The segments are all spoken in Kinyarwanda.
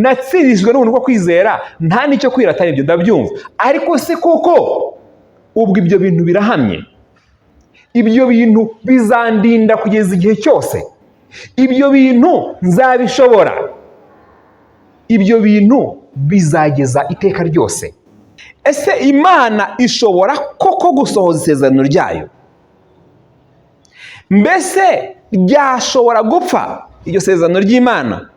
natsirijwe n'ubuntu bwo kwizera, nta n'icyo kwirata ibyo ndabyumva. Ariko se koko ubwo ibyo bintu birahamye? Ibyo bintu bizandinda kugeza igihe cyose? Ibyo bintu nzabishobora? Ibyo bintu bizageza iteka ryose? Ese Imana ishobora koko gusohoza isezerano ryayo? Mbese ryashobora gupfa iryo sezerano ry'Imana?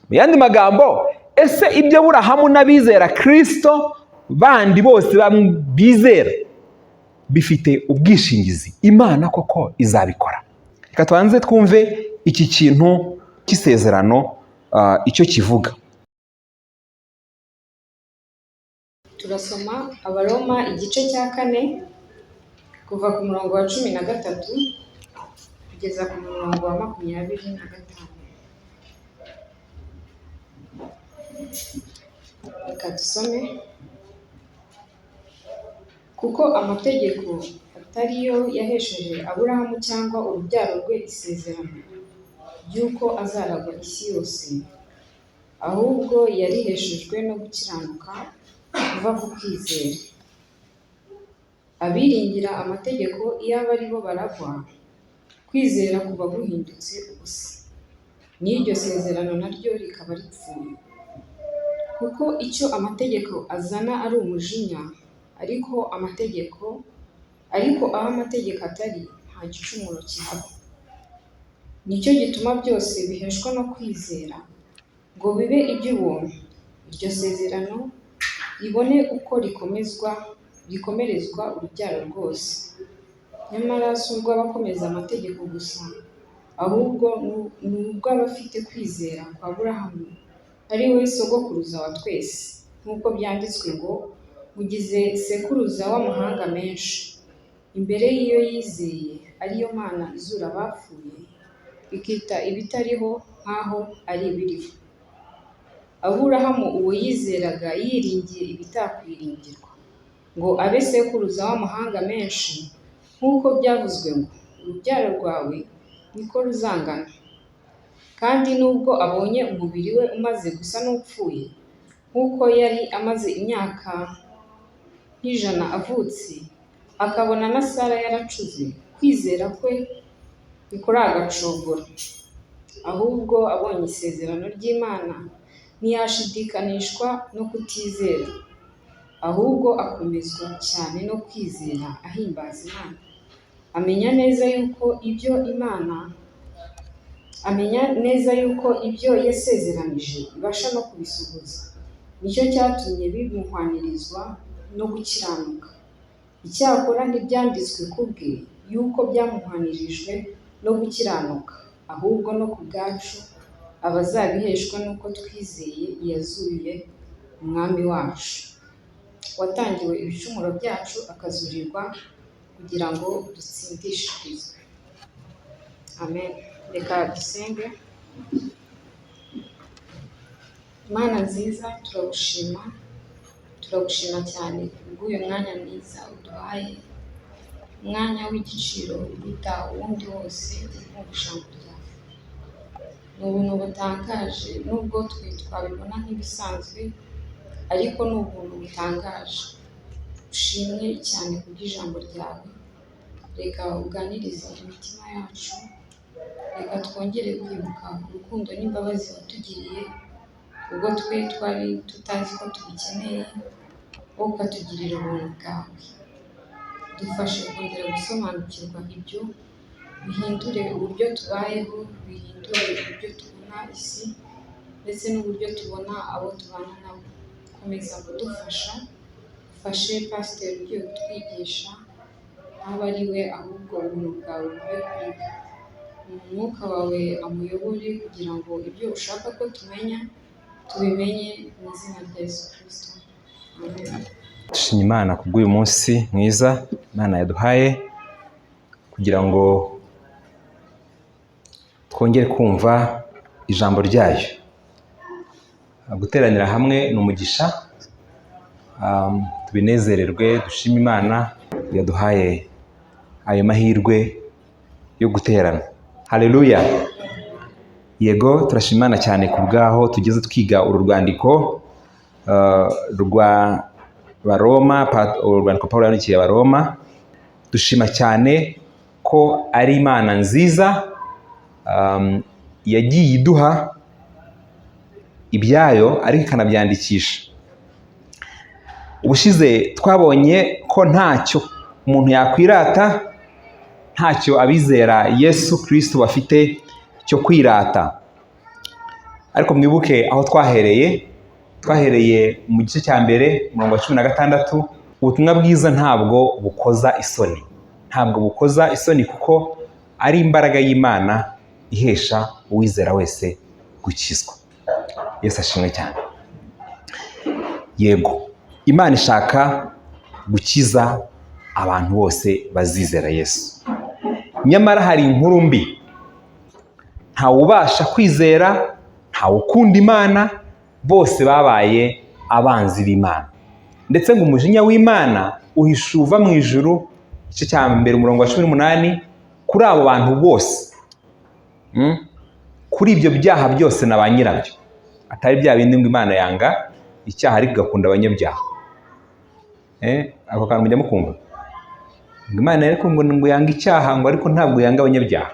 Mu yandi magambo, ese ibyo Aburahamu n'abizera Kristo bandi bose bizera bifite ubwishingizi? Imana koko izabikora? Reka tubanze twumve iki kintu cy'isezerano icyo kivuga. Turasoma Abaroma igice cya 4 kuva ku murongo wa 13 kugeza ku murongo wa 25. Reka dusome. Kuko amategeko atariyo yahesheje Aburahamu cyangwa urubyaro rwe isezerano ry'uko azaragwa isi yose, ahubwo yariheshejwe no gukiranuka kuva ku kwizera. Abiringira amategeko iyo ari bo baragwa, kwizera kuba guhindutse ubusa, n'iryo sezerano naryo rikaba ripfuye. Kuko icyo amategeko azana ari umujinya, ariko aho amategeko atari, nta gicumuro kihaba. Nicyo gituma byose biheshwa no kwizera, ngo bibe iby'ubuntu, iryo sezerano ribone uko rikomerezwa urubyaro rwose. Nyamara si urw'abakomeza amategeko gusa, ahubwo ni urw'abafite kwizera kwa Aburahamu, ari we sogokuruza wa twese, nk'uko byanditswe ngo, mugize sekuruza w'amahanga menshi. Imbere y'iyo yizeye, ariyo Mana izura abapfuye, ikita ibitariho nk'aho ari ibiriho. Aburahamu uwo yizeraga yiringiye ibitakwiringirwa, ngo abe sekuruza w'amahanga menshi, nk'uko byavuzwe ngo, urubyaro rwawe niko ruzangana. Kandi nubwo abonye umubiri we umaze gusa n'upfuye, nk'uko yari amaze imyaka nk'ijana avutse, akabona na Sara yaracuze, kwizera kwe ntikuragacogora. Ahubwo abonye isezerano ry'Imana ntiyashidikanishwa no kutizera, ahubwo akomezwa cyane no kwizera ahimbaza Imana. Amenya neza yuko ibyo yasezeranije ibasha no kubisohoza. Nicyo cyatumye bimuhwanirizwa no gukiranuka. Icyakora ntibyanditswe ku bwe yuko byamuhwanirijwe no gukiranuka, ahubwo no ku bwacu abazabiheshwa n'uko twizeye yazuye Umwami wacu, watangiwe ibicumuro byacu akazurirwa kugira ngo dutsindishirizwe. Amen. Reka dusenge. Mana nziza, turagushima cyane kubw'uyu mwanya mwiza uduhaye, umwanya w'igiciro uruta uwundi wose mu ijambo ryawe. Ni ubuntu butangaje, nubwo twe twabibona nk'ibisanzwe, ariko ni ubuntu butangaje. Ushimwe cyane kubw'ijambo ryawe. Reka uganirize imitima yacu, reka twongere kwibuka urukundo n'imbabazi watugiriye, ubwo twe twari tutazi ko tubikeneye, wowe ukatugirira ubuntu bwawe. Dufashe kongera gusobanukirwa ibyo, bihindure uburyo tubayeho, bihindure uburyo tubona isi, ndetse n'uburyo tubona abo tubana nabo. Komeza kudufasha, ufashe pasiteri ugiye kutwigisha, ntabe ari we ahubwo ubuntu bwawe bube kuri we. Umwuka wawe amuyobore kugira ngo ibyo ushaka ko tumenya tubimenye, mu izina rya Yesu Kristo. Amen. Dushimye Imana kubw'uyu munsi mwiza Imana yaduhaye, kugira ngo twongere kumva ijambo ryayo. Guteranira hamwe ni umugisha, tubinezererwe, dushime Imana yaduhaye ayo mahirwe yo guterana. Haleluya. Yego, turashimana cyane ku bwaho tugeze twiga uru rwandiko rwa Baroma, urwandiko Pawulo yandikiye Abaroma. Dushima cyane ko ari Imana nziza yagiye iduha ibyayo ariko ikanabyandikisha. Ubushize twabonye ko ntacyo umuntu yakwirata, ntacyo abizera Yesu Kristo bafite cyo kwirata. Ariko mwibuke aho twahereye mu gice cya mbere umurongo wa 16. Ubutumwa bwiza ntabwo bukoza isoni, kuko ari imbaraga y'Imana ihesha uwizera wese gukizwa. Yesu ashimwe cyane. Yego, Imana ishaka gukiza abantu bose bazizera Yesu. Nyamara hari inkuru mbi. Ntawubasha kwizera, ntawukunda Imana, bose babaye abanzi b'Imana. Ndetse ngo umujinya w'Imana uhisha uva mu ijuru, igice cya mbere umurongo wa 18, kuri abo bantu bose, kuri ibyo byaha byose na ba nyirabyo. Atari bya bindi ngo Imana yanga icyaha ariko igakunda abanyabyaha. Ako kantu mujya mukumva? Imana ariko ngo yanga icyaha ngo ariko ntabwo yanga abanyabyaha.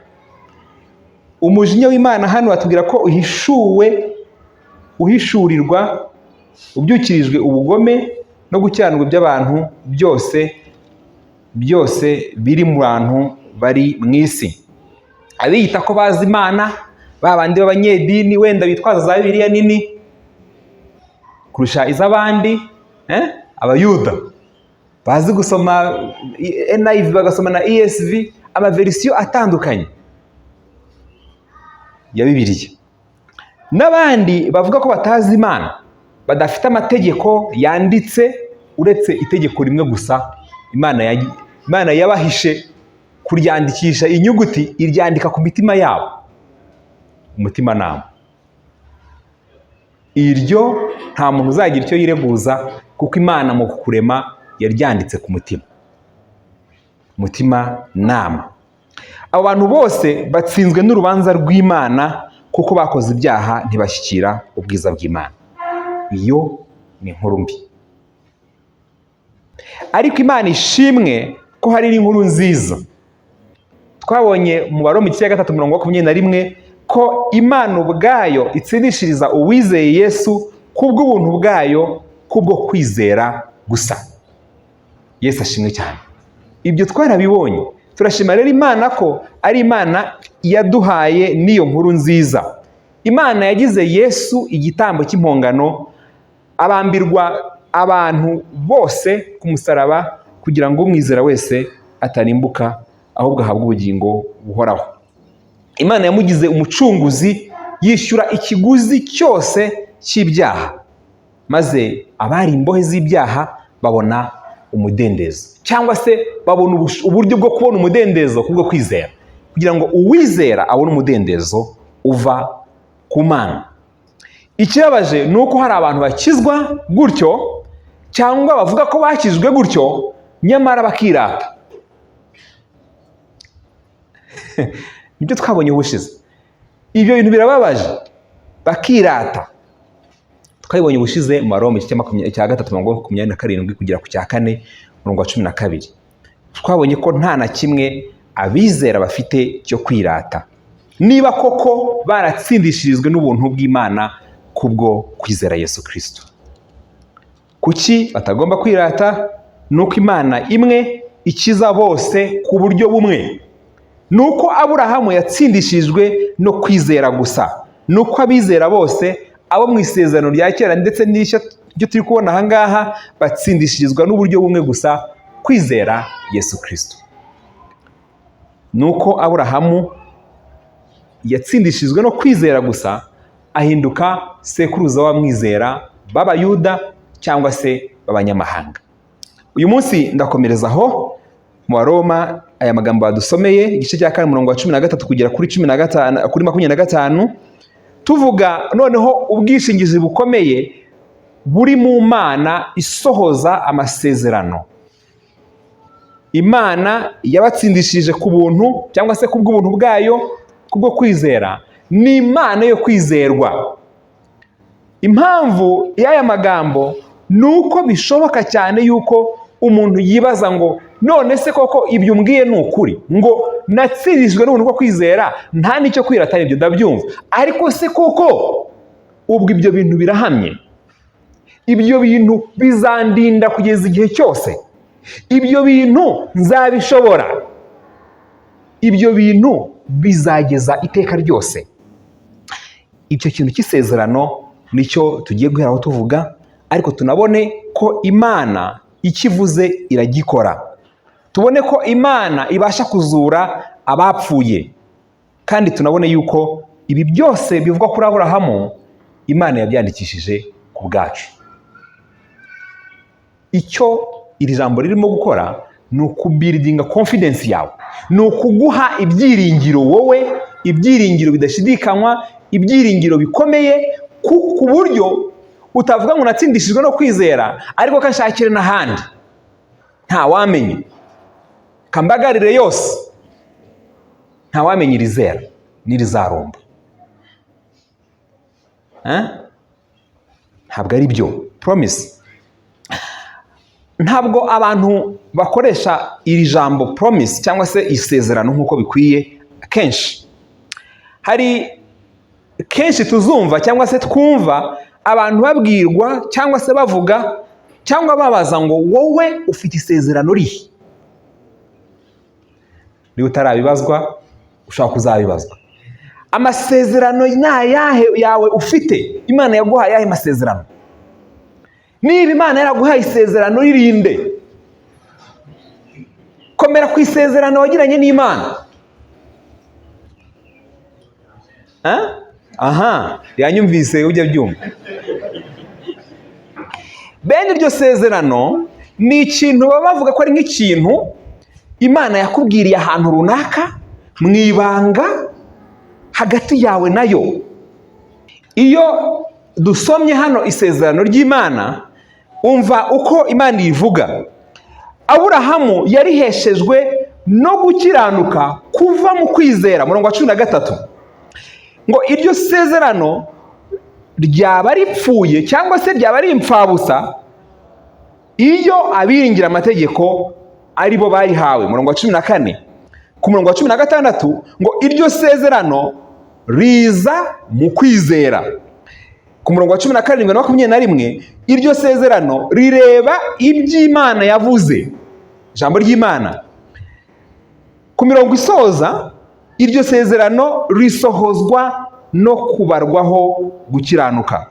Umujinya w'Imana hano batubwira ko uhishurirwa, ubyukirijwe ubugome no gukiranirwa by'abantu byose biri mu bantu bari mu isi. Abiyita ko bazi Imana, babandi b'abanyedini wenda bitwaza za Bibiliya nini kurusha iz'abandi, Abayuda bazi gusoma NIV bagasoma na ESV, amaverisiyo atandukanye ya Bibiliya. N'abandi bavuga ko batazi Imana, badafite amategeko yanditse uretse itegeko rimwe gusa Imana yabahishe kuryandikisha inyuguti, iryandika ku mitima yabo, umutimanama. Iryo nta muntu uzagira icyo yireguza, kuko Imana mu kukurema yaryanditse ku mutima nama. Abo bantu bose batsinzwe n'urubanza rw'Imana kuko bakoze ibyaha ntibashyikira ubwiza bw'Imana. Iyo ni inkuru mbi. Ariko Imana ishimwe ko hari n'inkuru nziza. Twabonye mu Baroma igice cya 3 umurongo wa 21 ko Imana ubwayo itsindishiriza uwizeye Yesu kubw'ubuntu bwayo, kubwo kwizera gusa. Yesu ashimwe cyane. Ibyo twarabibonye. Turashima rero Imana ko ari Imana yaduhaye n'iyo nkuru nziza. Imana yagize Yesu igitambo cy'impongano, abambirwa abantu bose ku musaraba kugira ngo umwizera wese atarimbuka ahubwo ahabwe ubugingo buhoraho. Imana yamugize umucunguzi, yishyura ikiguzi cyose cy'ibyaha, maze abari imbohe z'ibyaha babona umudendezo, cyangwa se babona uburyo bwo kubona umudendezo kubwo kwizera, kugira ngo uwizera abone umudendezo uva ku Mana. Ikibabaje ni uko hari abantu bakizwa gutyo, cyangwa bavuga ko bakijwe gutyo, nyamara bakirata. Nibyo twabonye ubushize. Ibyo bintu birababaje, bakirata. Twabonye ubushize mu Baroma igice cya 3 umurongo wa 27 kugera ku cya 4 umurongo wa 12. Twabonye ko nta na kimwe abizera bafite cyo kwirata, niba koko baratsindishirizwe n'ubuntu bw'Imana kubwo kwizera Yesu Kristo. Kuki batagomba kwirata? Nuko Imana imwe ikiza bose ku buryo bumwe. Nuko Aburahamu yatsindishirijwe no kwizera gusa. Nuko abizera bose abo mu isezerano rya kera ndetse n'ishya ryo turi kubona aha ngaha batsindishirizwa n'uburyo bumwe gusa, kwizera Yesu Kristo. Nuko Aburahamu yatsindishirijwe no kwizera gusa, ahinduka sekuruza w'abamwizera b'Abayuda cyangwa se b'abanyamahanga. Uyu munsi ndakomereza aho mu Baroma aya magambo badusomeye, igice cya 4 umurongo wa 13 kugera kuri 15 kuri 25, tuvuga noneho ubwishingizi bukomeye buri mu Mana isohoza amasezerano. Imana yabatsindishije ku buntu cyangwa se kubw'ubuntu bwayo kubwo kwizera, ni Imana yo kwizerwa. Impamvu y'aya magambo ni uko bishoboka cyane yuko umuntu yibaza ngo none se koko ibyo umbwiye ni ukuri, ngo natsirijwe n'ubuntu bwo kwizera nta n'icyo kwirata, ibyo ndabyumva, ariko se koko ubwo ibyo bintu birahamye, ibyo bintu bizandinda kugeza igihe cyose, ibyo bintu nzabishobora, ibyo bintu bizageza iteka ryose. Icyo kintu cy'isezerano nicyo tugiye guheraho tuvuga, ariko tunabone ko Imana ikivuze iragikora. Tubone ko Imana ibasha kuzura abapfuye, kandi tunabone yuko ibi byose bivugwa kuri Aburahamu Imana yabyandikishije ku bwacu. Icyo iri jambo ririmo gukora ni ukubiridinga confidence yawe, ni ukuguha ibyiringiro wowe, ibyiringiro bidashidikanywa, ibyiringiro bikomeye, ku buryo utavuga ngo natsindishijwe no kwizera ariko kanshakire n'ahandi, nta wamenye, kambagarire yose, nta wamenye irizera n'irizarumba. Ntabwo ari byo. Promise. Ntabwo abantu bakoresha iri jambo promise cyangwa se isezerano nk'uko bikwiye. Kenshi tuzumva cyangwa se twumva abantu babwirwa cyangwa se bavuga cyangwa babaza ngo wowe ufite isezerano rihe? Niba utarabibazwa ushaka kuzabibazwa. Amasezerano n'ayahe yawe ufite? Imana yaguhaye ayahe masezerano? Niba Imana yaraguhaye isezerano ririnde. Komera ku isezerano wagiranye n'Imana. Yanyumvise ujya byumva. Bene iryo sezerano ni ikintu baba bavuga ko ari nk'ikintu Imana yakubwiriye ahantu runaka mu ibanga hagati yawe nayo. Iyo dusomye hano isezerano ry'Imana, umva uko Imana ivuga. Aburahamu yariheshejwe no gukiranuka kuva mu kwizera, murongo wa 13, ngo iryo sezerano ryaba ripfuye cyangwa se ryaba ari impfabusa iyo abiringira amategeko ari bo bayihawe, murongo wa 14. Ku murongo wa 16 ngo iryo sezerano riza mu kwizera. Ku murongo wa 17 na 21 iryo sezerano rireba iby'Imana yavuze, ijambo ry'Imana. Ku mirongo isoza iryo sezerano risohozwa no kubarwaho gukiranuka.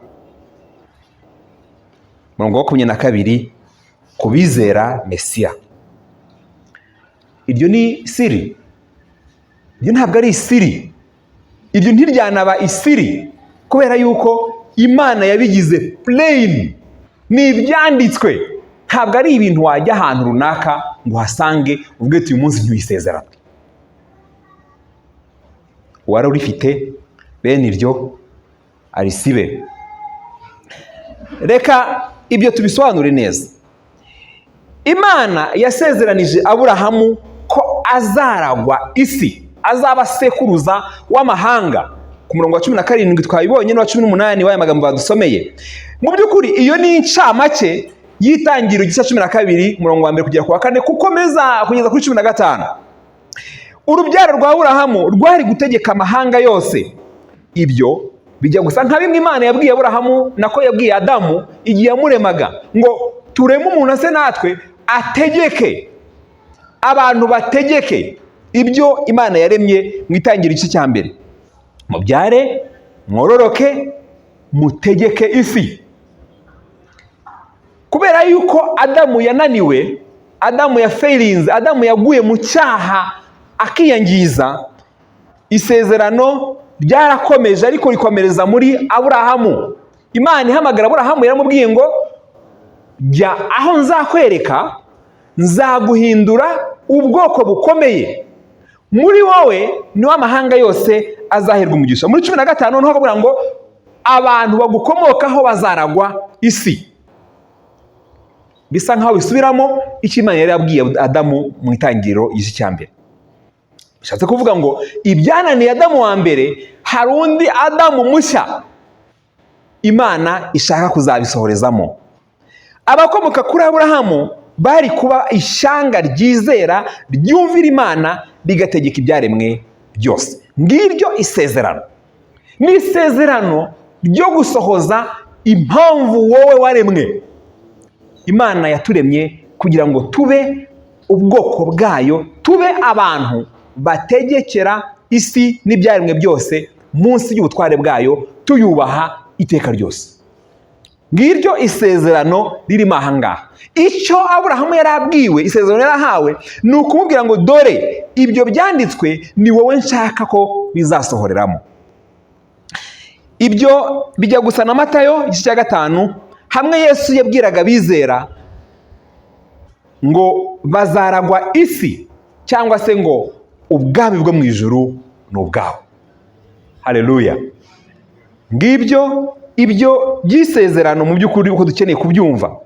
Murongo wa 22 kubizera Mesiya. Iryo ni siri. Iryo ntabwo ari isiri. Iryo ntiryanaba isiri, kubera yuko Imana yabigize plain, ni ibyanditswe. Ntabwo ari ibintu wajya ahantu runaka ngo hasange ubwe uyu munsi ntuyisezerano. Wari urifite bene iryo arisibe. Reka ibyo tubisobanure neza. Imana yasezeranije Aburahamu ko azaragwa isi, azaba sekuruza w'amahanga. Ku murongo wa 17 twabibonye n'uwa 18 w'aya magambo badusomeye. Mu by'ukuri iyo ni incamake y'itangiriro igice 12 murongo wa 1 kugera ku wa 4 kukomeza kugeza kuri 15. Urubyaro rwa Aburahamu rwari gutegeka amahanga yose. Ibyo bijya gusa nka bimwe Imana yabwiye Aburahamu nako yabwiye Adamu igihe yamuremaga ngo tureme umuntu ase natwe ategeke, abantu bategeke ibyo Imana yaremye mu itangiriro igice cya 1. Mubyare, mwororoke, mutegeke isi. Kubera yuko Adamu yananiwe, Adamu yafailinze, Adamu yaguye mu cyaha akiyangiza, isezerano ryarakomeje ariko rikomereza muri Aburahamu. Imana ihamagara Aburahamu yaramubwiye ngo jya aho nzakwereka, nzaguhindura ubwoko bukomeye, muri wowe niwo amahanga yose azahirwa umugisha. Muri 15 noneho akavuga ngo abantu bagukomokaho bazaragwa isi. Bisa nkaho bisubiramo icyo Imana yari yabwiye Adamu mu itangiriro igice cya 1. bishatse kuvuga ngo ibyananiye Adamu wa mbere hari undi Adamu mushya Imana ishaka kuzabisohorezamo. Abakomoka kuri Aburahamu bari kuba ishyanga ryizera ryumvira Imana rigategeka ibyaremwe byose. Ngiryo isezerano. Ni isezerano ryo gusohoza impamvu wowe waremwe. Imana yaturemye kugira ngo tube ubwoko bwayo, tube abantu bategekera isi n'ibyaremwe byose munsi y'ubutware bwayo, tuyubaha iteka ryose. Ngiryo isezerano ririmo aha ngaha. Icyo Aburahamu yari abwiwe, isezerano yarahawe, ni ukumubwira ngo dore ibyo byanditswe ni wowe nshaka ko bizasohoreramo. Ibyo bijya gusa na Matayo igice cya 5, hamwe Yesu yabwiraga abizera ngo bazaragwa isi, cyangwa se ngo ubwami bwo mu ijuru ni ubwawe. Haleluya. Ngibyo ibyo by'isezerano mu by'ukuri uko dukeneye kubyumva.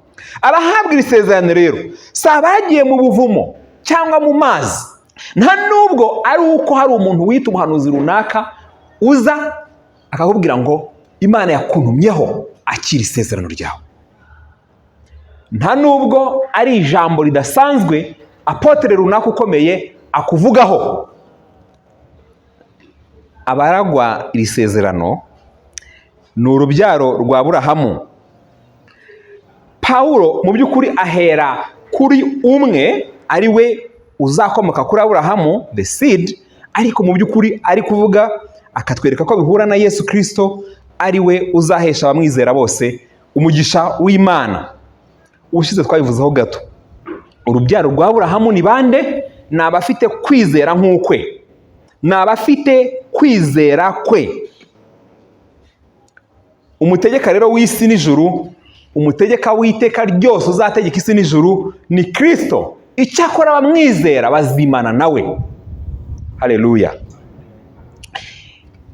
Abahabwa iri sezerano rero si abagiye mu buvumo cyangwa mu mazi, nta nubwo ari uko hari umuntu wita umuhanuzi runaka uza akakubwira ngo Imana yakuntumyeho akira isezerano ryawe. Nta nubwo ari ijambo ridasanzwe apotere runaka ukomeye akuvugaho. Abaragwa iri sezerano ni urubyaro rwa Aburahamu. Pawulo mu by'ukuri ahera kuri umwe ari we uzakomoka kuri Aburahamu, the seed, ariko mu by'ukuri ari kuvuga akatwereka ko bihura na Yesu Kristo ari we uzahesha abamwizera bose umugisha w'Imana. Ubushize twabivuzeho gato. Urubyaro rwa Aburahamu ni bande? Ni abafite kwizera nk'ukwe, ni abafite kwizera kwe. Umutegeka rero w'isi n'ijuru, umutegeka w'iteka ryose uzategeka isi n'ijuru ni Kristo. Icyakora abamwizera bazimana nawe. Haleluya.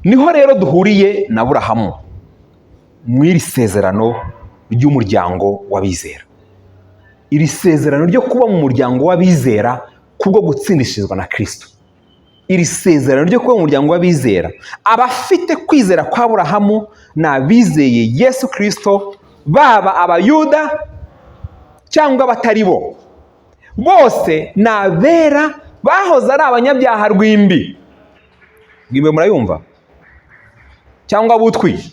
Niho rero duhuriye na Aburahamu mw'iri sezerano ry'umuryango w'abizera. Iri sezerano ryo kuba mu muryango w'abizera kubwo gutsindishirizwa na Kristo. Iri sezerano ryo kuba mu muryango w'abizera, abafite kwizera kwa Aburahamu ni abizeye Yesu Kristo, baba abayuda cyangwa abatari bo. Bose ni abera bahoze ari abanyabyaha rwimbi. Mwimwe murayumva? Cyangwa butwi?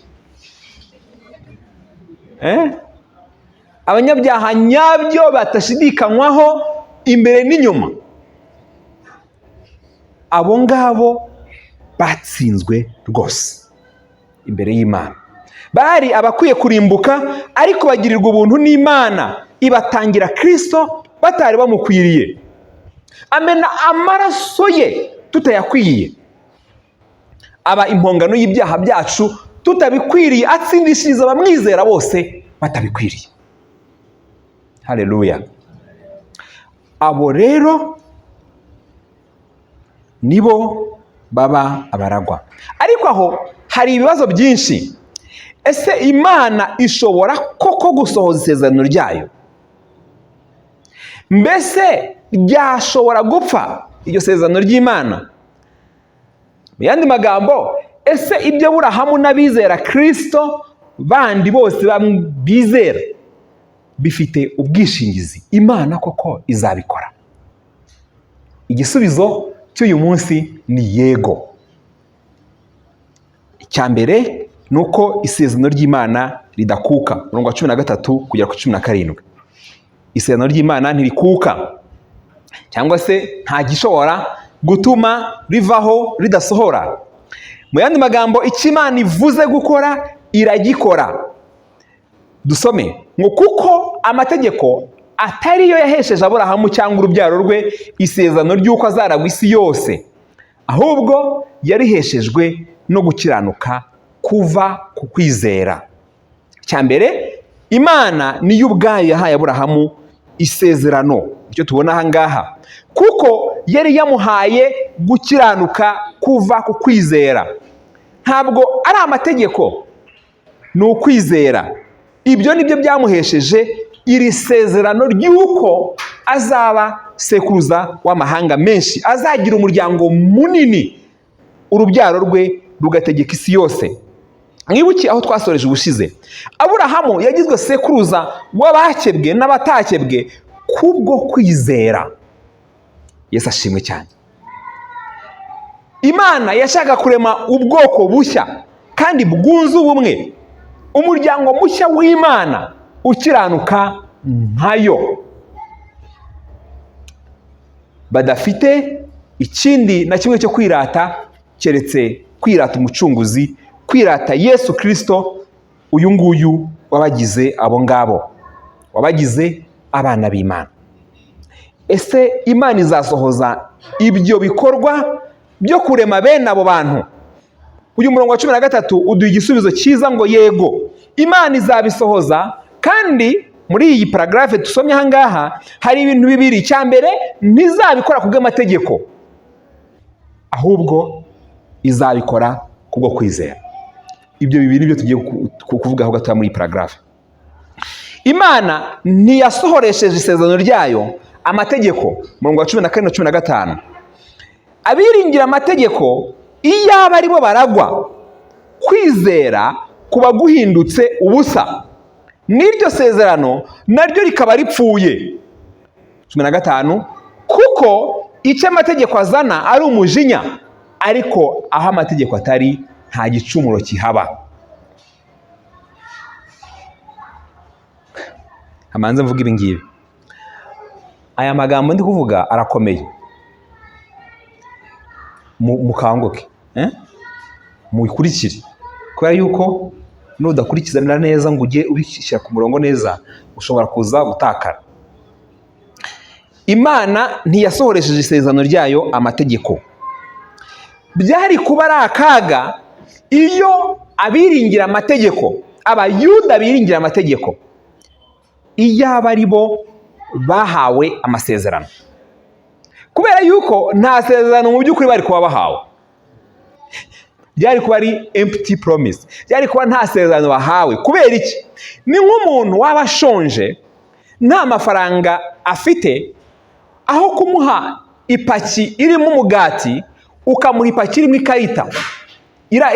Abanyabyaha nyabyo batashidikanywaho imbere n'inyuma. Abo ngabo batsinzwe rwose imbere y'Imana. Bari abakwiye kurimbuka, ariko bagirirwa ubuntu n'Imana ibatangira Kristo batari bamukwiriye. Amena amaraso ye tutayakwiye, aba impongano y'ibyaha byacu tutabikwiriye, atsindishiriza abamwizera bose batabikwiriye. Haleluya. Abo rero nibo baba abaragwa. Ariko aho hari ibibazo byinshi. Ese Imana ishobora koko gusohoza isezerano ryayo? Mbese ryashobora gupfa iryo sezerano ry'Imana? Mu yandi magambo, ese ibyo Aburahamu n'abizera Kristo bandi bose bizera bifite ubwishingizi? Imana koko izabikora? Igisubizo cy'uyu munsi ni yego. Icya mbere ni uko isezerano ry'Imana ridakuka. Umurongo wa 13 kugera ku 17. Isezerano ry'Imana ntirikuka, cyangwa se nta gishobora gutuma rivaho ridasohora. Mu yandi magambo, icyo Imana ivuze gukora iragikora. Dusome ngo kuko amategeko atari yo yahesheje Aburahamu cyangwa urubyaro rwe isezerano ry'uko azaragwa isi yose, ahubwo yariheshejwe no gukiranuka kuva ku kwizera. Cya mbere, Imana niyo ubwayo yahaye Aburahamu isezerano, icyo tubona aha ngaha, kuko yari yamuhaye gukiranuka kuva ku kwizera. Ntabwo ari amategeko, ni ukwizera. Ibyo nibyo byamuhesheje iri sezerano ry'uko azaba sekuruza w'amahanga menshi, azagira umuryango munini, urubyaro rwe rugategeka isi yose. Mwibuke aho twasoreje ubushize, Aburahamu yagizwe sekuruza w'abakebwe n'abatakebwe kubwo kwizera. Yesu ashimwe cyane. Imana yashaka kurema ubwoko bushya kandi bwunze ubumwe, umuryango mushya w'Imana ukiranuka nkayo, badafite ikindi na kimwe cyo kwirata keretse kwirata umucunguzi, kwirata Yesu Kristo, uyu nguyu wabagize abo ngabo, wabagize abana b'Imana. Ese Imana izasohoza ibyo bikorwa byo kurema bene abo bantu? Uyu murongo wa 13 uduha igisubizo cyiza ngo yego, Imana izabisohoza. Kandi muri iyi paragrafe tusomye aha ngaha hari ibintu bibiri. Cya mbere, ntizabikora kubw'amategeko, ahubwo izabikora kubwo kwizera. Ibyo bibiri nibyo tugiye kuvugaho gatoya muri iyi paragrafe. Imana ntiyasohoresheje isezerano ryayo amategeko. Murongo wa 14 na 15, abiringira amategeko iyaba ari bo baragwa, kwizera kuba guhindutse ubusa, n'iryo sezerano naryo rikaba ripfuye. 15, kuko icyo amategeko azana ari umujinya, ariko aho amategeko atari nta gicumuro kihaba. Amanze mvuga ibi ngibi, aya magambo ndi kuvuga arakomeye, mukanguke mubikurikire, kubera yuko nudakurikizanira neza ngo ujye ubishyira ku murongo neza, ushobora kuza gutakara. Imana ntiyasohoresheje isezerano ryayo amategeko. Byari kuba ari akaga iyo abiringira amategeko, abayuda biringira amategeko, iyaba ari bo bahawe amasezerano, kubera yuko nta sezerano mu by'ukuri bari kuba bahawe. Byari kuba ari empty promise, byari kuba nta sezerano bahawe. Kubera iki? Ni nk'umuntu waba ashonje nta mafaranga afite, aho kumuha ipaki irimo umugati ukamuha ipaki irimo ikarita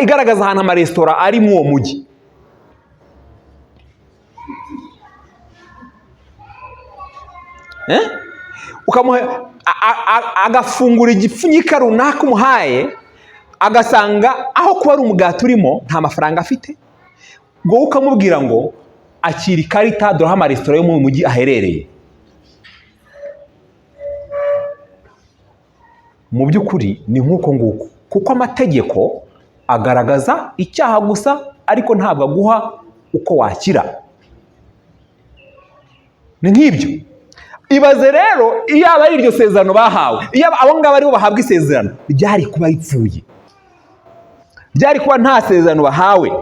igaragaza ahantu amaresitora ari mu uwo mujyi. Ukamuha agafungura igipfunyika runaka umuhaye, agasanga aho kuba ari umugati urimo nta mafaranga afite, ngo ukamubwira ngo akira ikarita, dore aho amaresitora yo mu mujyi aherereye. Mu by'ukuri ni nk'uko nguko, kuko amategeko agaragaza icyaha gusa, ariko ntabwo aguha uko wakira. Ni nk'ibyo. Ibaze rero iyaba ari iryo sezerano bahawe, iyaba abo ngabo aribo bahabwa isezerano, byari kuba ripfuye, byari kuba nta sezerano bahawe.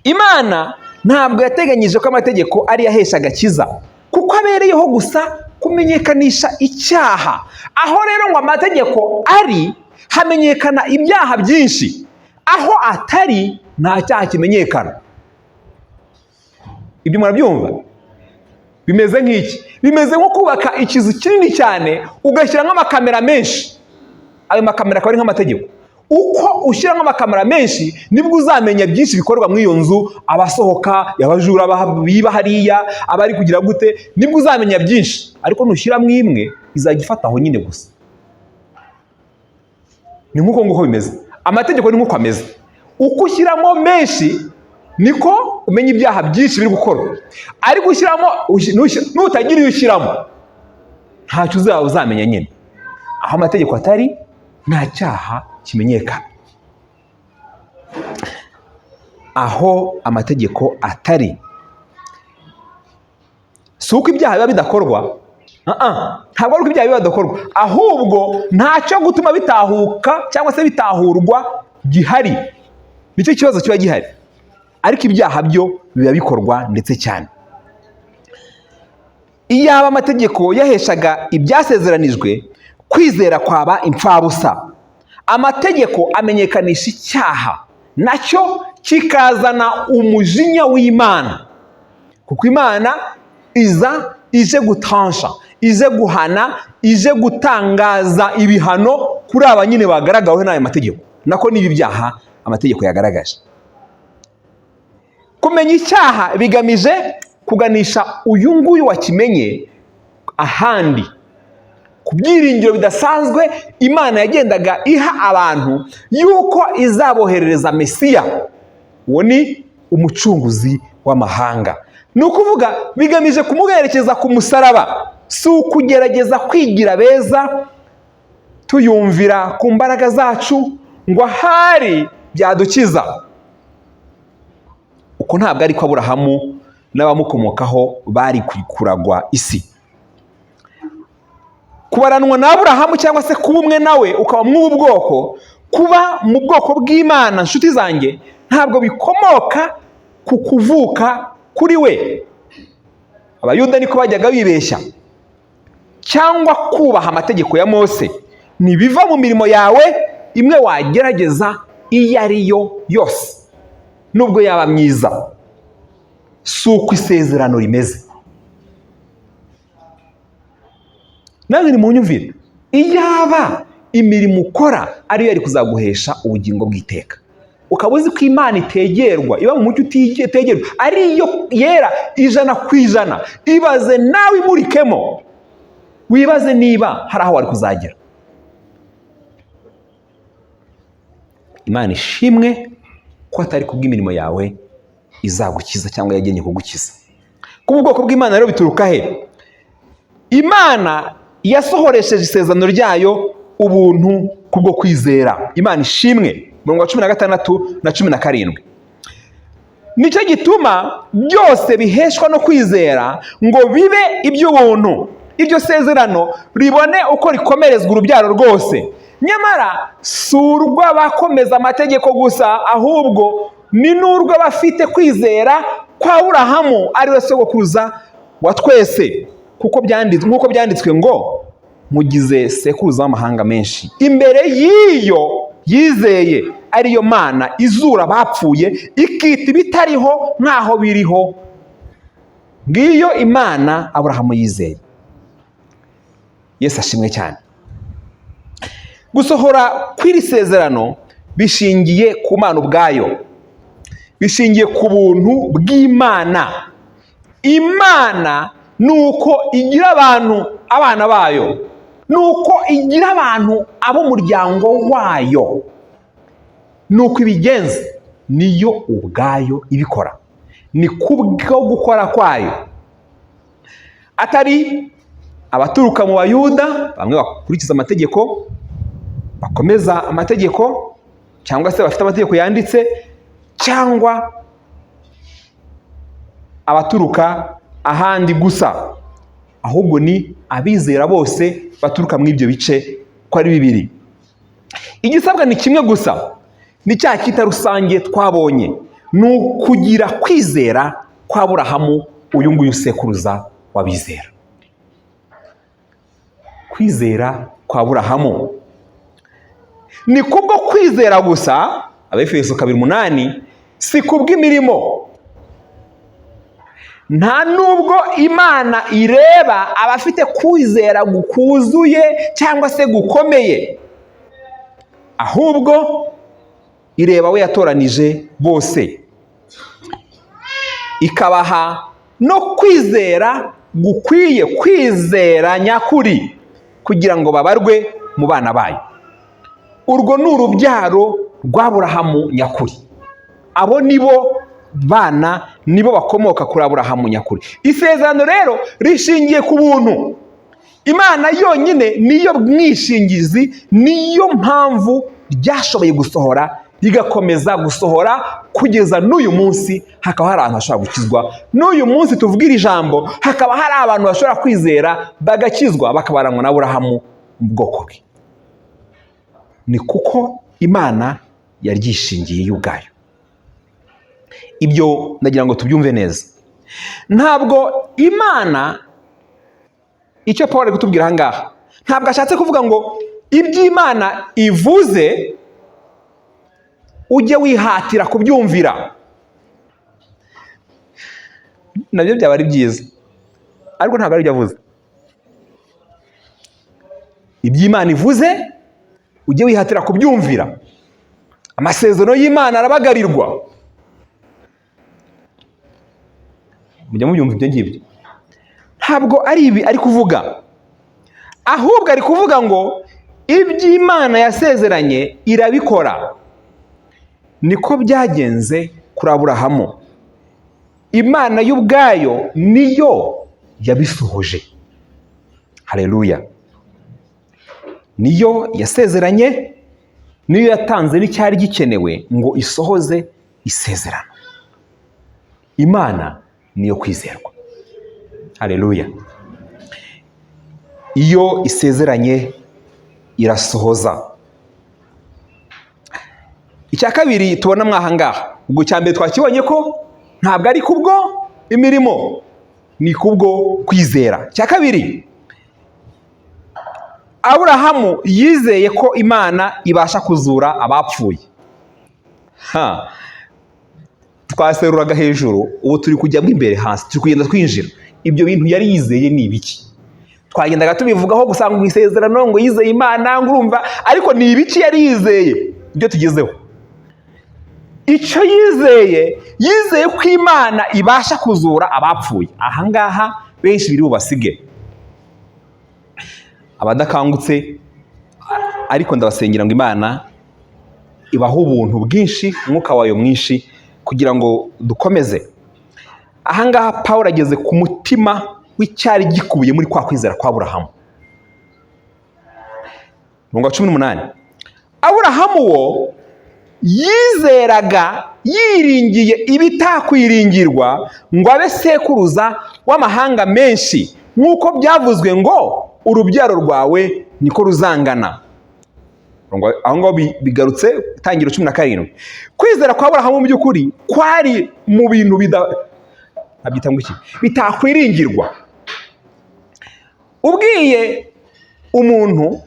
Imana ntabwo yateganyije ko amategeko ari yahesha agakiza, kuko abereyeho gusa kumenyekanisha icyaha. Aho rero ngo amategeko ari, hamenyekana ibyaha byinshi, aho atari nta cyaha kimenyekana. Ibyo murabyumva? Bimeze nk'iki? Bimeze nko kubaka ikizu kinini cyane ugashyira nk'amakamera menshi. Ayo makamera akaba ari nk'amategeko. Uko ushyira nk'amakamera menshi nibwo uzamenya byinshi bikorwa muri iyo nzu, abasohoka, abajura biba hariya, abari kugira gute, nibwo uzamenya byinshi. Ariko nushyiramo imwe izajya ifata aho nyine gusa. Ni nk'uko nguko bimeze. Amategeko ni nk'uko ameze. Uko ushyiramo menshi niko umenya ibyaha byinshi biri gukorwa. Ariko ushyiramo, nutagira iyo ushyiramo, ntacyo uzamenya nyine. Aho amategeko atari, nta cyaha kimenyekana. Aho amategeko atari, si uko ibyaha biba bidakorwa, ntabwo ari uko ibyaha biba bidakorwa, ahubwo ntacyo gutuma bitahuka cyangwa se bitahurwa gihari. Nicyo kibazo kiba gihari. Ariko ibyaha byo biba bikorwa ndetse cyane. Iyaba amategeko yaheshaga ibyasezeranijwe, kwizera kwaba impfabusa. Amategeko amenyekanisha icyaha, nacyo kikazana umujinya w'Imana, kuko Imana iza ije gutansha, ije guhana, ije gutangaza ibihano kuri aba nyine bagaragaweho n'ayo mategeko, nako n'ibi byaha amategeko yagaragaje. Kumenya icyaha bigamije kuganisha uyu nguyu wakimenye ahandi, ku byiringiro bidasanzwe Imana yagendaga iha abantu yuko izaboherereza Mesiya, uwo ni umucunguzi w'amahanga. Ni ukuvuga bigamije kumuherekeza ku musaraba, si ukugerageza kwigira beza tuyumvira ku mbaraga zacu ngo ahari byadukiza. Uko ntabwo ari ko Aburahamu n'abamukomokaho bari kuragwa isi. Kubaranwa na Aburahamu cyangwa se kuba umwe nawe ukaba mw'ubu bwoko, kuba mu bwoko bw'Imana, nshuti zanjye, ntabwo bikomoka ku kuvuka kuri we. Abayuda niko bajyaga bibeshya, cyangwa kubaha amategeko ya Mose ntibiva mu mirimo yawe imwe wagerageza iyo ari yo yose, nubwo yaba myiza. Si uko isezerano rimeze. Nawe ni munyumvire, iyaba imirimo ukora ariyo yari kuzaguhesha ubugingo bw'iteka, ukaba uzi ko Imana itegerwa, iba mu mucyo itegerwa, ariyo yera 100%, ibaze nawe imurikemo, wibaze niba hari aho wari kuzagera. Imana ishimwe ko atari kubw'imirimo yawe izagukiza cyangwa yagennye kugukiza. Kuba ubwoko bw'Imana rero bituruka he? Imana yasohoresheje isezerano ryayo ubuntu kubwo kwizera. Imana ishimwe. 16 na 17. Nicyo gituma byose biheshwa no kwizera ngo bibe iby'ubuntu, iryo sezerano ribone uko rikomerezwa urubyaro rwose. Nyamara si urw'abakomeza amategeko gusa, ahubwo ni n'urw'abafite kwizera kwa Aburahamu, ari we sogokuruza wa twese, nk'uko byanditswe ngo mugize sekuruza w'amahanga menshi. Imbere y'iyo yizeye, ariyo Mana izura abapfuye ikita ibitariho nk'aho biriho. Ngiyo Imana Aburahamu yizeye. Yesu ashimwe cyane. Gusohora kw'iri sezerano bishingiye ku Mana ubwayo, bishingiye ku buntu bw'Imana. Imana nuko igira abantu abana bayo, nuko igira abantu ab'umuryango wayo, nuko ibigenza niyo ubwayo ibikora, ni kubwo gukora kwayo, atari abaturuka mu Bayuda bamwe bakurikiza amategeko, bakomeza amategeko, cyangwa se bafite amategeko yanditse, cyangwa abaturuka ahandi gusa, ahubwo ni abizera bose baturuka muri ibyo bice ko ari bibiri. Igisabwa ni kimwe gusa, ni cya kita rusange twabonye, ni ukugira kwizera kwa Aburahamu, uyu nguyu sekuruza w'abizera. Kwizera kwa Aburahamu ni kubwo kwizera gusa, Abefeso 2:8, si kubw'imirimo. Nta nubwo Imana ireba abafite kwizera gukuzuye cyangwa se gukomeye, ahubwo ireba we yatoranije bose, ikabaha no kwizera gukwiye, kwizera nyakuri, kugira ngo babarwe mu bana bayo. Urwo ni urubyaro rw'Aburahamu nyakuri. Abo nibo bana, nibo bakomoka kuri Aburahamu nyakuri. Isezerano rero rishingiye ku buntu. Imana yonyine niyo mwishingizi, niyo mpamvu ryashoboye gusohora, rigakomeza gusohora kugeza n'uyu munsi. Hakaba hari abantu bashobora gukizwa n'uyu munsi tuvuga iri jambo, hakaba hari abantu bashobora kwizera bagakizwa, bakabaranwa na Aburahamu mu bwoko bwe. Ni kuko Imana yaryishingiye y'ubwayo. Ibyo ndagira ngo tubyumve neza. Ntabwo Imana, icyo Paul ari kutubwira aha ngaha, ntabwo ashatse kuvuga ngo iby'Imana ivuze ujye wihatira kubyumvira. Nabyo byaba ari byiza. ariko ntabwo aribyo avuze. Iby'Imana ivuze ujye wihatira kubyumvira. Amasezerano y'Imana arabagarirwa. Mujya mubyumva ibyo ngibyo. Ntabwo ari ibi ari kuvuga, ahubwo ari kuvuga ngo iby'Imana yasezeranye irabikora. Niko byagenze kuri Aburahamu. Imana y'ubwayo niyo yabisohoje. Haleluya. Niyo yasezeranye, niyo yatanze n'icyari gikenewe ngo isohoze isezerano. Imana niyo kwizerwa. Haleluya. Iyo isezeranye irasohoza. Icya kabiri tubona mwahangaha, ubwo cya mbere twakibonye ko ntabwo ari kubwo imirimo, ni kubwo kwizera. Cya kabiri, Aburahamu yizeye ko Imana ibasha kuzura abapfuye. Twaseruraga hejuru, ubu turi kujyamo imbere hasi, turi kugenda twinjira. Ibyo bintu yari yizeye ni ibiki? Twagendaga tubivugaho gusanga mu isezerano ngo yizeye Imana, ngurumva, ariko ni ibiki yari yizeye? Ibyo tugezeho. Icyo yizeye, yizeye ko Imana ibasha kuzura abapfuye. Ahangaha benshi biri bubasige. Abadakangutse ariko ndabasengera ngo Imana ibaho ubuntu bwinshi, umwuka wayo mwinshi, kugira ngo dukomeze. Ahangaha Pawulo ageze ku mutima w'icyari gikubiye muri kwa kwizera kwa Aburahamu. Umurongo wa 18. Aburahamu wo yizeraga yiringiye ibitakwiringirwa ngo abe sekuruza w'amahanga menshi, nk'uko byavuzwe ngo urubyaro rwawe niko ruzangana. Aho ngaho bigarutse Itangiriro 17. Kwizera kwa Aburahamu mu by'ukuri kwari mu bintu bitakwiringirwa. Ubwiye umuntu